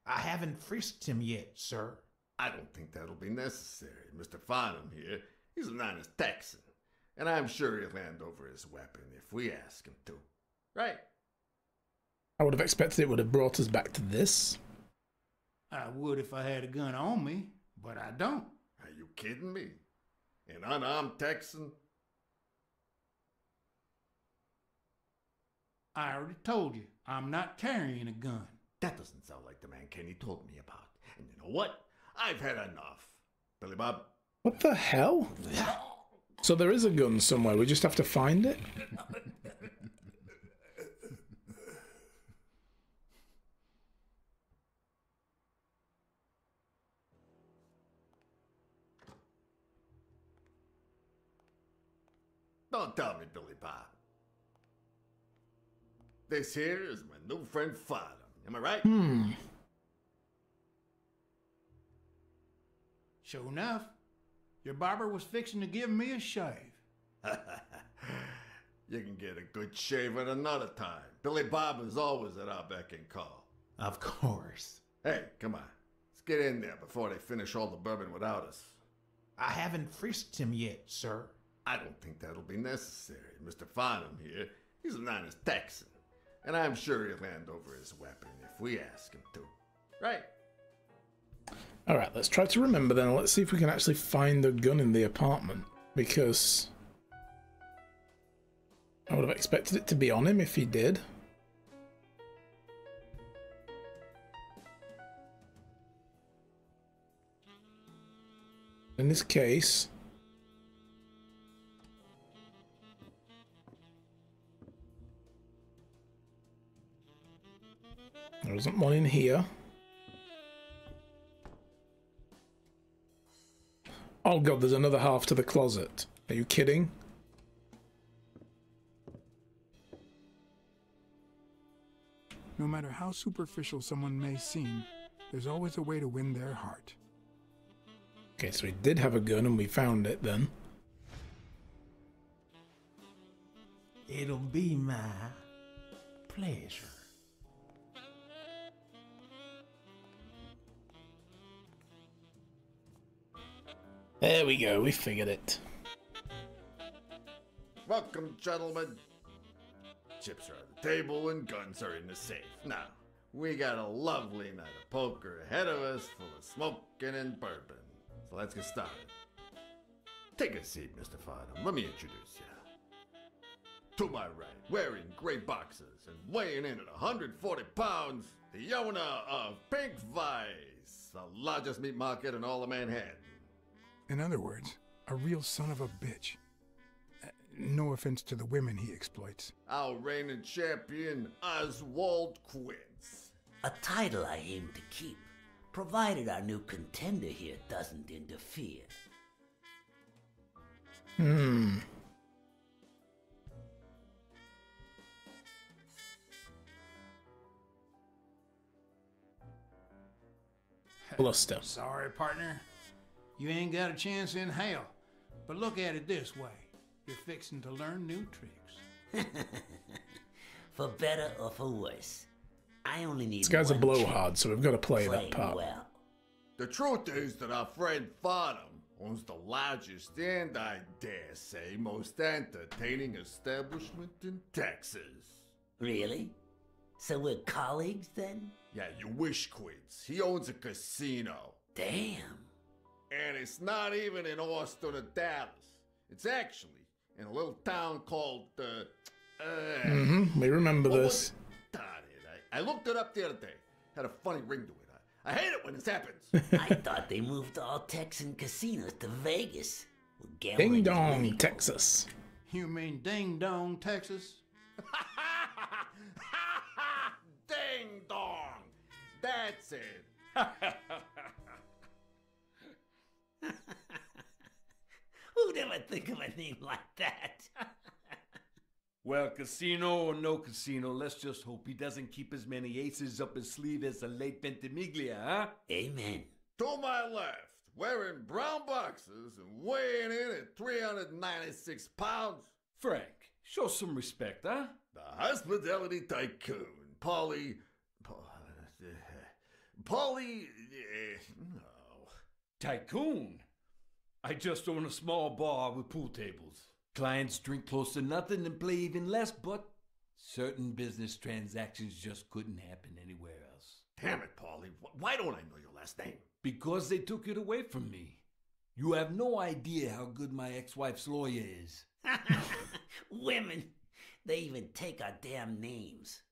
I haven't frisked him yet, sir. I don't think that'll be necessary. Mr. Farnham here, he's an honest Texan. And I'm sure he'll hand over his weapon if we ask him to. Right? I would have expected it would have brought us back to this. I would if I had a gun on me, but I don't. Are you kidding me? An unarmed Texan? I already told you, I'm not carrying a gun. That doesn't sound like the man Kenny told me about. And you know what? I've had enough. Billy Bob? What the hell? So there is a gun somewhere, we just have to find it? Don't tell me, Billy Bob. This here is my new friend Farnham. Am I right? Sure enough, your barber was fixing to give me a shave. You can get a good shave at another time. Billy Bob is always at our beck and call. Of course. Hey, come on. Let's get in there before they finish all the bourbon without us. I haven't frisked him yet, sir. I don't think that'll be necessary. Mr. Farnham here, he's an honest Texan. And I'm sure he'll hand over his weapon if we ask him to. Right? Alright, let's try to remember then. Let's see if we can actually find the gun in the apartment. Because I would have expected it to be on him if he did. In this case, there isn't one in here. Oh god, there's another half to the closet. Are you kidding? No matter how superficial someone may seem, there's always a way to win their heart. Okay, so he did have a gun and we found it then. It'll be my pleasure. There we go, we figured it. Welcome, gentlemen. Chips are on the table and guns are in the safe. Now, we got a lovely night of poker ahead of us full of smoking and bourbon. So let's get started. Take a seat, Mr. Farnham. Let me introduce you. To my right, wearing gray boxers and weighing in at 140 pounds, the owner of Pink Vice, the largest meat market in all of Manhattan. In other words, a real son of a bitch. No offense to the women he exploits. Our reigning champion, Oswald Quince. A title I aim to keep, provided our new contender here doesn't interfere. Bluster. Sorry, partner. You ain't got a chance in hell. But look at it this way. You're fixing to learn new tricks. For better or for worse. I only need This guy's a one blowhard, so we've got to play trick. that part. Well. The truth is that our friend Farnham owns the largest and, I dare say, most entertaining establishment in Texas. Really? So we're colleagues then? Yeah, you wish, Quince. He owns a casino. Damn. And it's not even in Austin or Dallas. It's actually in a little town called, We remember this. Darn it. I looked it up the other day. Had a funny ring to it. I hate it when this happens. I thought they moved all Texan casinos to Vegas. Ding Dong, Texas. You mean Ding Dong, Texas? Ding Dong. That's it. Who'd ever think of a name like that? Well, casino or no casino, let's just hope he doesn't keep as many aces up his sleeve as the late Ventimiglia, huh? Amen. To my left, wearing brown boxers and weighing in at 396 pounds. Frank, show some respect, huh? The hospitality tycoon, Paulie... no. Tycoon? I just own a small bar with pool tables. Clients drink close to nothing and play even less, but certain business transactions just couldn't happen anywhere else. Damn it, Paulie. Why don't I know your last name? Because they took it away from me. You have no idea how good my ex-wife's lawyer is. Women, they even take our damn names.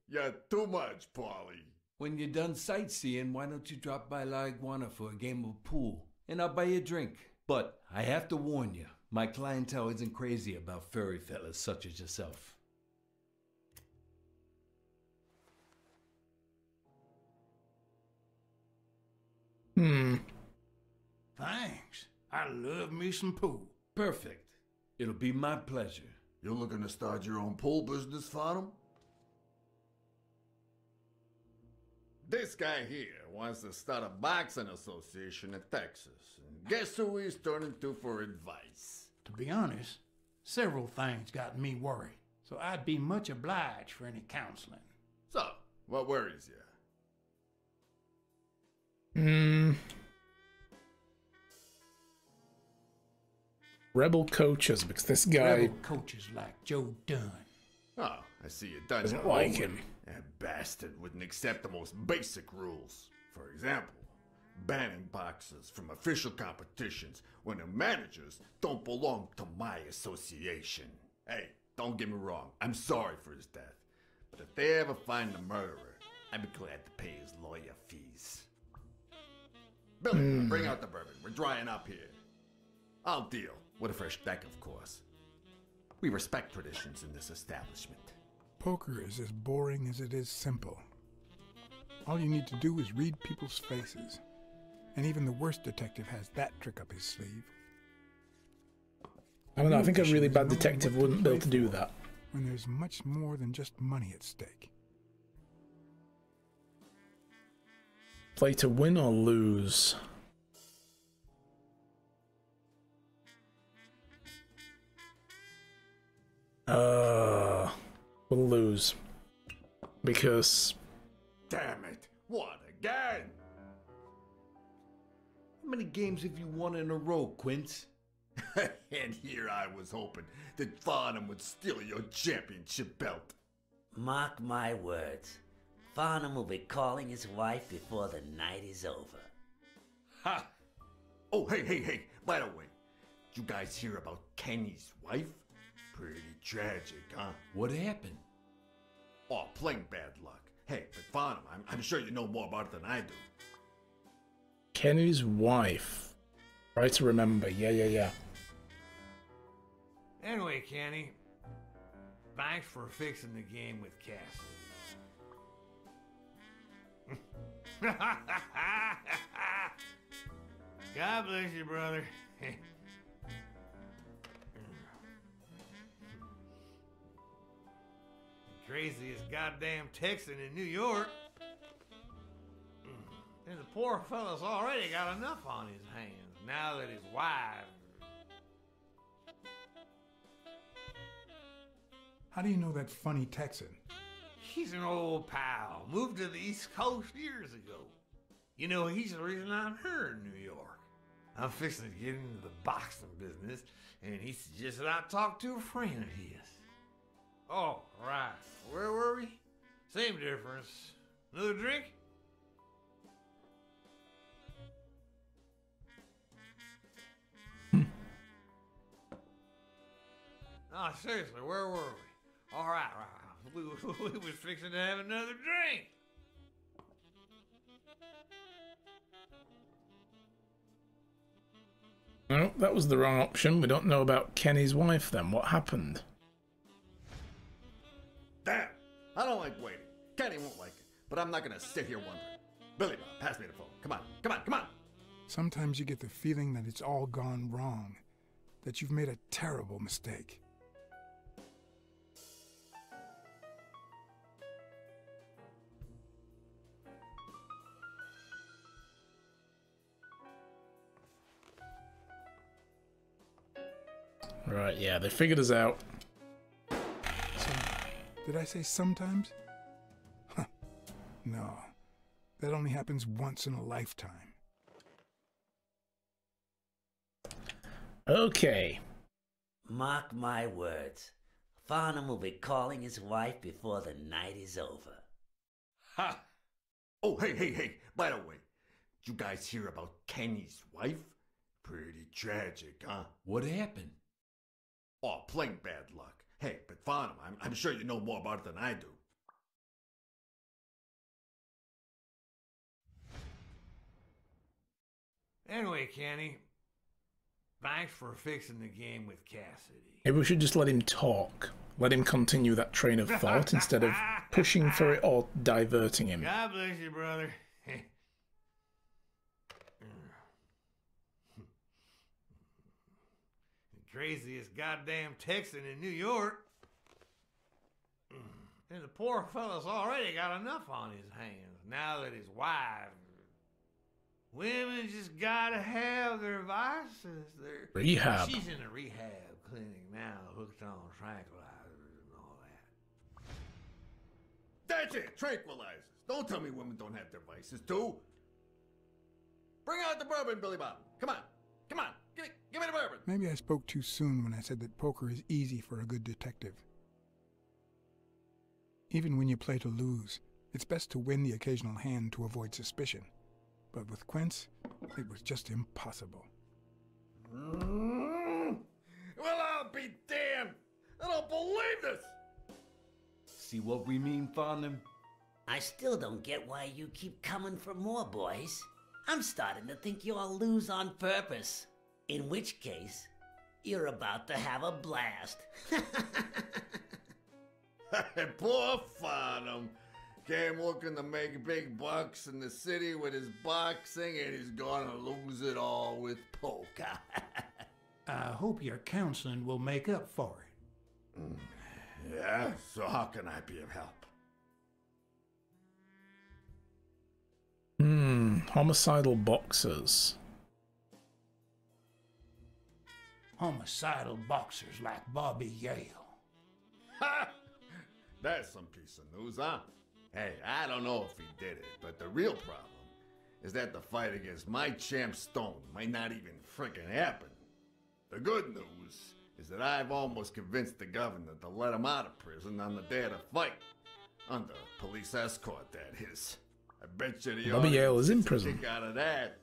You're too much, Paulie. When you're done sightseeing, why don't you drop by La Iguana for a game of pool? And I'll buy you a drink. But I have to warn you, my clientele isn't crazy about furry fellas such as yourself. Thanks. I love me some pool. Perfect. It'll be my pleasure. You're looking to start your own pool business, Farnham? This guy here wants to start a boxing association in Texas. And guess who he's turning to for advice? To be honest, several things got me worried, so I'd be much obliged for any counseling. So, what worries you? Rebel coaches, because this guy Rebel coaches like Joe Dunn. Oh, I see you done doesn't your like homework. him. That bastard wouldn't accept the most basic rules. For example, banning boxers from official competitions when the managers don't belong to my association. Hey, don't get me wrong, I'm sorry for his death. But if they ever find the murderer, I'd be glad to pay his lawyer fees. Billy, bring out the bourbon. We're drying up here. I'll deal. With a fresh deck, of course. We respect traditions in this establishment. Poker is as boring as it is simple. All you need to do is read people's faces. And even the worst detective has that trick up his sleeve. I don't know, I think a really bad detective wouldn't be able to do that. When there's much more than just money at stake. Play to win or lose? We'll lose. Because... Damn it! What, again? How many games have you won in a row, Quince? And here I was hoping that Farnham would steal your championship belt. Mark my words. Farnham will be calling his wife before the night is over. Ha! Oh, hey. By the way, you guys hear about Kenny's wife? Pretty tragic, huh? What happened? Oh, plain bad luck. Hey, but Farnham, I'm sure you know more about it than I do. Kenny's wife. Try to remember. Yeah. Anyway, Kenny, thanks for fixing the game with Cassidy. God bless you, brother. Craziest goddamn Texan in New York. And the poor fella's already got enough on his hands now that his wife. How do you know that funny Texan? He's an old pal. Moved to the East Coast years ago. You know, he's the reason I'm here in New York. I'm fixing to get into the boxing business, and he suggested I talk to a friend of his. Oh, right. Where were we? Same difference. Another drink? Oh, seriously, where were we? All right. We was fixing to have another drink. No, that was the wrong option. We don't know about Kenny's wife then. What happened? Damn! I don't like waiting. Kenny won't like it, but I'm not gonna sit here wondering. Billy Bob, pass me the phone. Come on. Sometimes you get the feeling that it's all gone wrong, that you've made a terrible mistake. Right, yeah, they figured us out. So, did I say sometimes? Huh. No, that only happens once in a lifetime. Okay. Mark my words. Farnham will be calling his wife before the night is over. Ha! Oh, hey. By the way, you guys hear about Kenny's wife? Pretty tragic, huh? What happened? Oh, plain bad luck. Hey, but Farnham, I'm sure you know more about it than I do. Anyway, Kenny, thanks for fixing the game with Cassidy. Maybe we should just let him talk. Let him continue that train of thought instead of pushing for it or diverting him. God bless you, brother. The craziest goddamn Texan in New York. And the poor fella's already got enough on his hands now that his wife. Women just gotta have their vices. Rehab. She's in a rehab clinic now, hooked on tranquilizers and all that. That's it, tranquilizers. Don't tell me women don't have their vices, too. Bring out the bourbon, Billy Bob. Come on. Give me the bourbon. Maybe I spoke too soon when I said that poker is easy for a good detective. Even when you play to lose, it's best to win the occasional hand to avoid suspicion. But with Quince, it was just impossible. Well, I'll be damned! I don't believe this! See what we mean, Farnham? I still don't get why you keep coming for more, boys. I'm starting to think you all lose on purpose. In which case, you're about to have a blast. Poor Farnham. Came looking to make big bucks in the city with his boxing, and he's gonna lose it all with poker. I hope your counseling will make up for it. Yeah, so how can I be of help? Homicidal boxers. Homicidal boxers like Bobby Yale. Ha! That's some piece of news, huh? Hey, I don't know if he did it, but the real problem is that the fight against my champ Stone might not even frickin' happen. The good news is that I've almost convinced the governor to let him out of prison on the day of the fight. Under police escort, that is. I bet you the Bobby Yale is in audience gets a prison. kick out of that.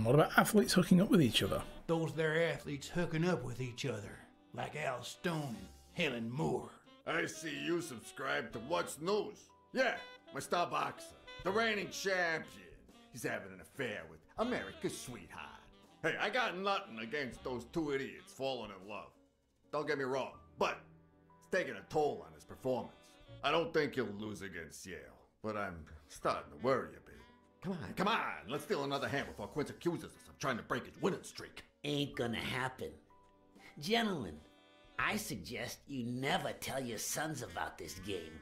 What about athletes hooking up with each other? Those there athletes hooking up with each other, like Al Stone and Helen Moore. I see you subscribe to What's News. Yeah, my star boxer, the reigning champion. He's having an affair with America's sweetheart. Hey, I got nothing against those two idiots falling in love. Don't get me wrong, but it's taking a toll on his performance. I don't think he'll lose against Yale, but I'm starting to worry a bit. Come on, let's steal another hand before Quince accuses us of trying to break his winning streak. Ain't gonna happen. Gentlemen, I suggest you never tell your sons about this game,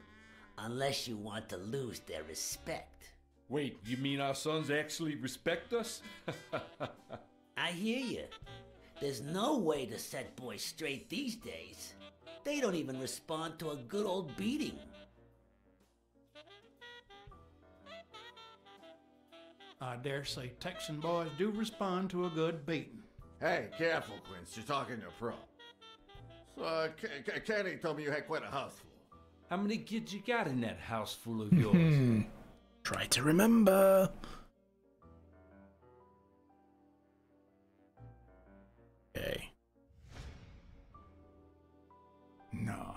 unless you want to lose their respect. Wait, you mean our sons actually respect us? I hear you. There's no way to set boys straight these days. They don't even respond to a good old beating. I dare say Texan boys do respond to a good beating. Hey, careful, Quince. You're talking to a pro. So, Kenny told me you had quite a house full. How many kids you got in that house full of yours? Try to remember. Okay. No,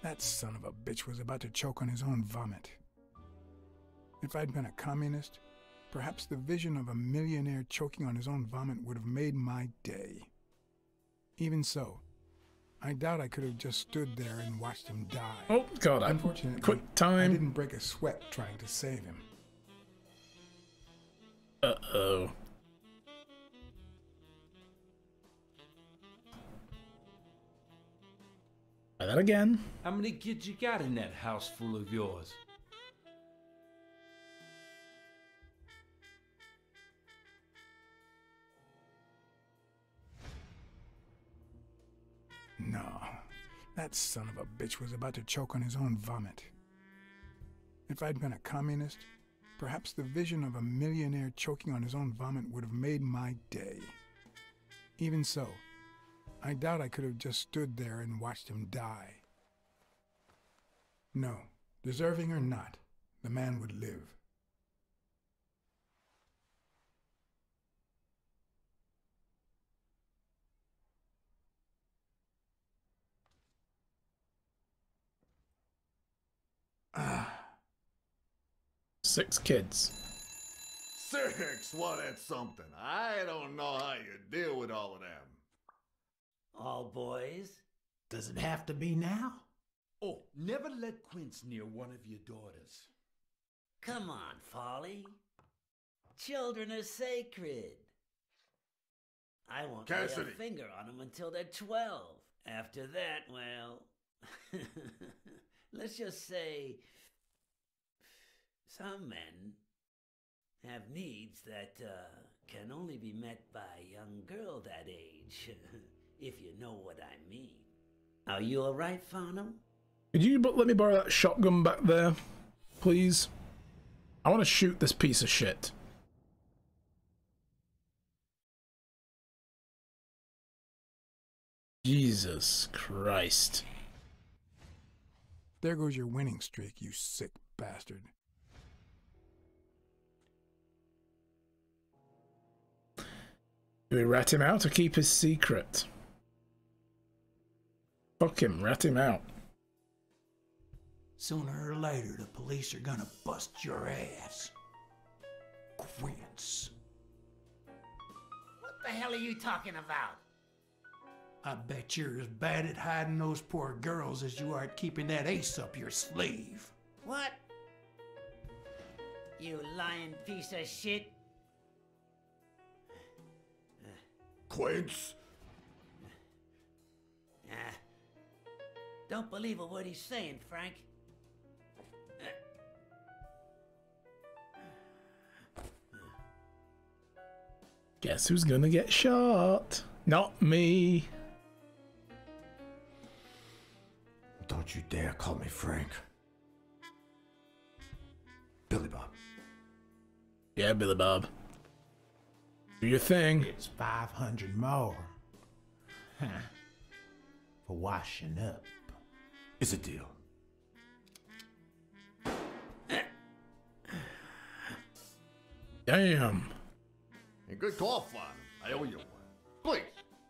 that son of a bitch was about to choke on his own vomit. If I'd been a communist, perhaps the vision of a millionaire choking on his own vomit would have made my day. Even so, I doubt I could have just stood there and watched him die. Oh, God, Unfortunately, quick time. I didn't break a sweat trying to save him. Uh-oh. Try that again. How many kids you got in that house full of yours? No, that son of a bitch was about to choke on his own vomit. If I'd been a communist, perhaps the vision of a millionaire choking on his own vomit would have made my day. Even so, I doubt I could have just stood there and watched him die. No, deserving or not, the man would live. Six kids. 6? Well, that's something. I don't know how you deal with all of them. All boys? Does it have to be now? Oh, never let Quince near one of your daughters. Come on, Folly. Children are sacred. I won't lay Cassidy. a finger on them until they're 12. After that, well, let's just say some men have needs that can only be met by a young girl that age, if you know what I mean. Are you all right, Farnham? Could you let me borrow that shotgun back there, please? I want to shoot this piece of shit. Jesus Christ. There goes your winning streak, you sick bastard. Do we rat him out or keep his secret? Fuck him, rat him out. Sooner or later, the police are gonna bust your ass. Quince. What the hell are you talking about? I bet you're as bad at hiding those poor girls as you are at keeping that ace up your sleeve. What? You lying piece of shit. Quince? Don't believe a word he's saying, Frank. Guess who's gonna get shot? Not me. Don't you dare call me Frank. Billy Bob. Yeah, Billy Bob. Do your thing. It's 500 more. For washing up. is a deal. Damn. A good call, Flan. I owe you one. Please,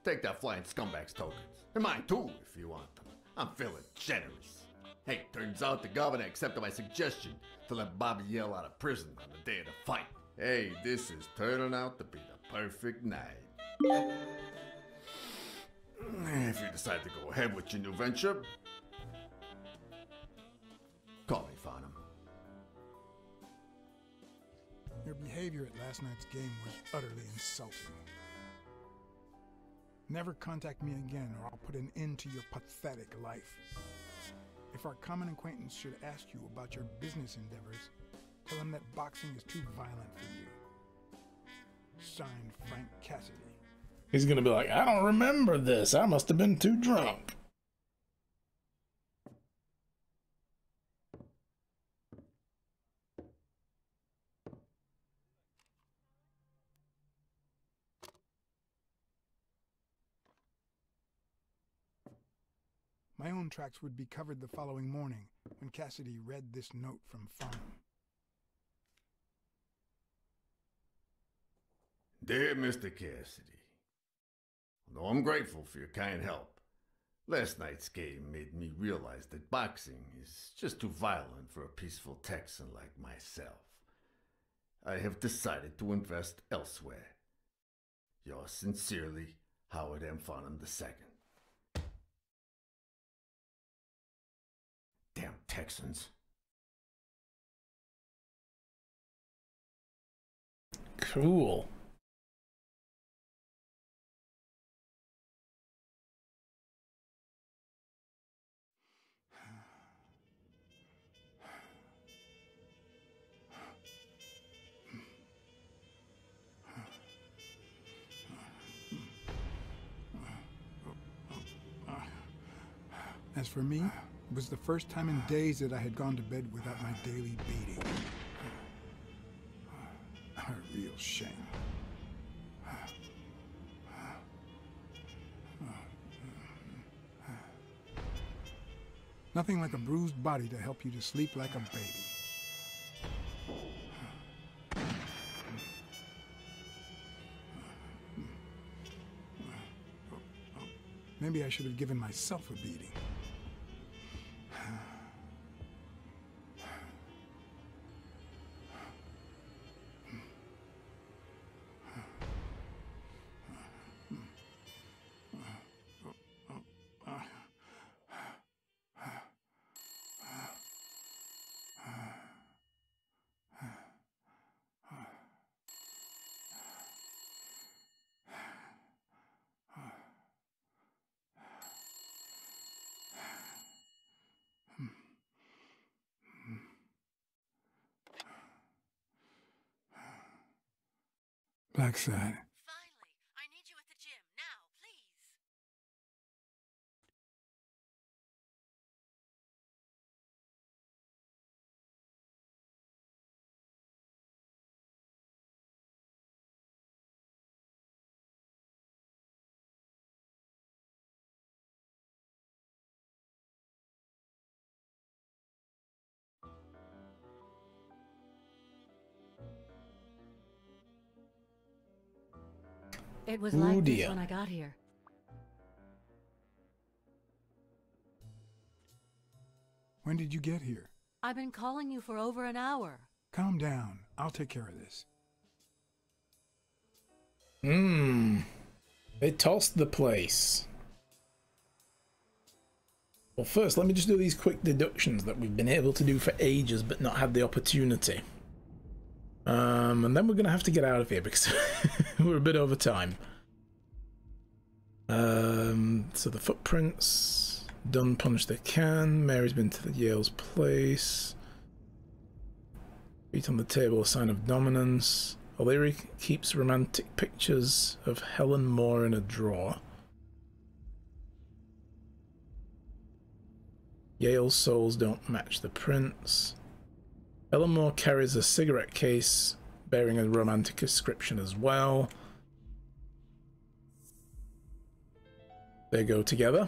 take that flying scumbag's tokens. And mine too, if you want them. I'm feeling generous. Hey, turns out the governor accepted my suggestion to let Bobby Yell out of prison on the day of the fight. Hey, this is turning out to be the perfect night. If you decide to go ahead with your new venture, call me, Farnham. Your behavior at last night's game was utterly insulting. Never contact me again or I'll put an end to your pathetic life. If our common acquaintance should ask you about your business endeavors, tell him that boxing is too violent for you. Signed, Frank Cassidy. He's gonna be like, I don't remember this. I must have been too drunk. My own tracks would be covered the following morning when Cassidy read this note from Farnham. Dear Mr. Cassidy, although I'm grateful for your kind help, last night's game made me realize that boxing is just too violent for a peaceful Texan like myself. I have decided to invest elsewhere. Yours sincerely, Howard M. Farnham II. Damn Texans. Cool. As for me, it was the first time in days that I had gone to bed without my daily beating. A real shame. Nothing like a bruised body to help you to sleep like a baby. Maybe I should have given myself a beating. Blackside. Finally, I need you at the gym now, please. It was Ooh, like this dear. when I got here. When did you get here? I've been calling you for over an hour. Calm down. I'll take care of this. They tossed the place. Well, first, let me just do these quick deductions that we've been able to do for ages but not had the opportunity. And then we're going to have to get out of here because we're a bit over time. So the footprints. Done punch they can. Mary's been to the Yale's place. Feet on the table, a sign of dominance. O'Leary keeps romantic pictures of Helen Moore in a drawer. Yale's souls don't match the prints. Helen Moore carries a cigarette case bearing a romantic inscription as well. They go together.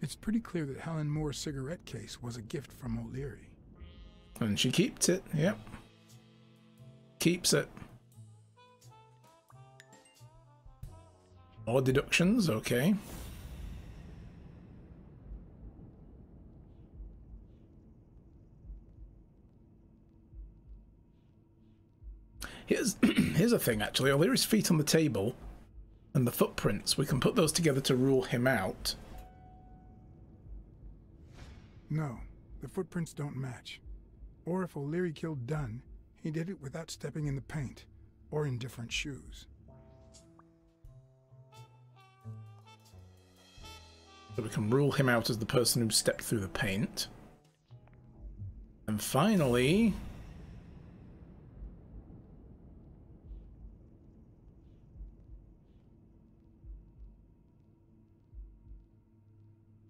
It's pretty clear that Helen Moore's cigarette case was a gift from O'Leary. And she keeps it, yep. Keeps it. More deductions, okay. Here's a thing, actually. O'Leary's feet on the table and the footprints. We can put those together to rule him out. No, the footprints don't match. Or if O'Leary killed Dunn, he did it without stepping in the paint, or in different shoes. So we can rule him out as the person who stepped through the paint. And finally...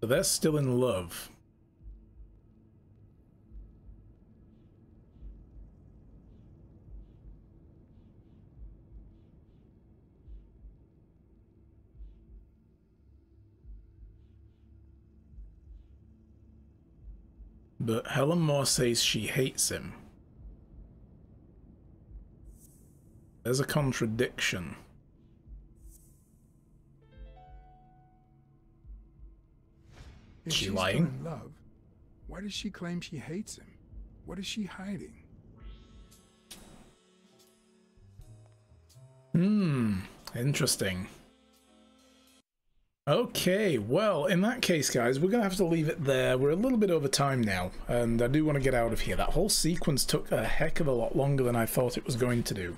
so they're still in love. But Helen Moore says she hates him. There's a contradiction. If she's lying? still in love, why does she claim she hates him? What is she hiding? Interesting. Okay, well, in that case, guys, we're going to have to leave it there. We're a little bit over time now, and I do want to get out of here. That whole sequence took a heck of a lot longer than I thought it was going to do.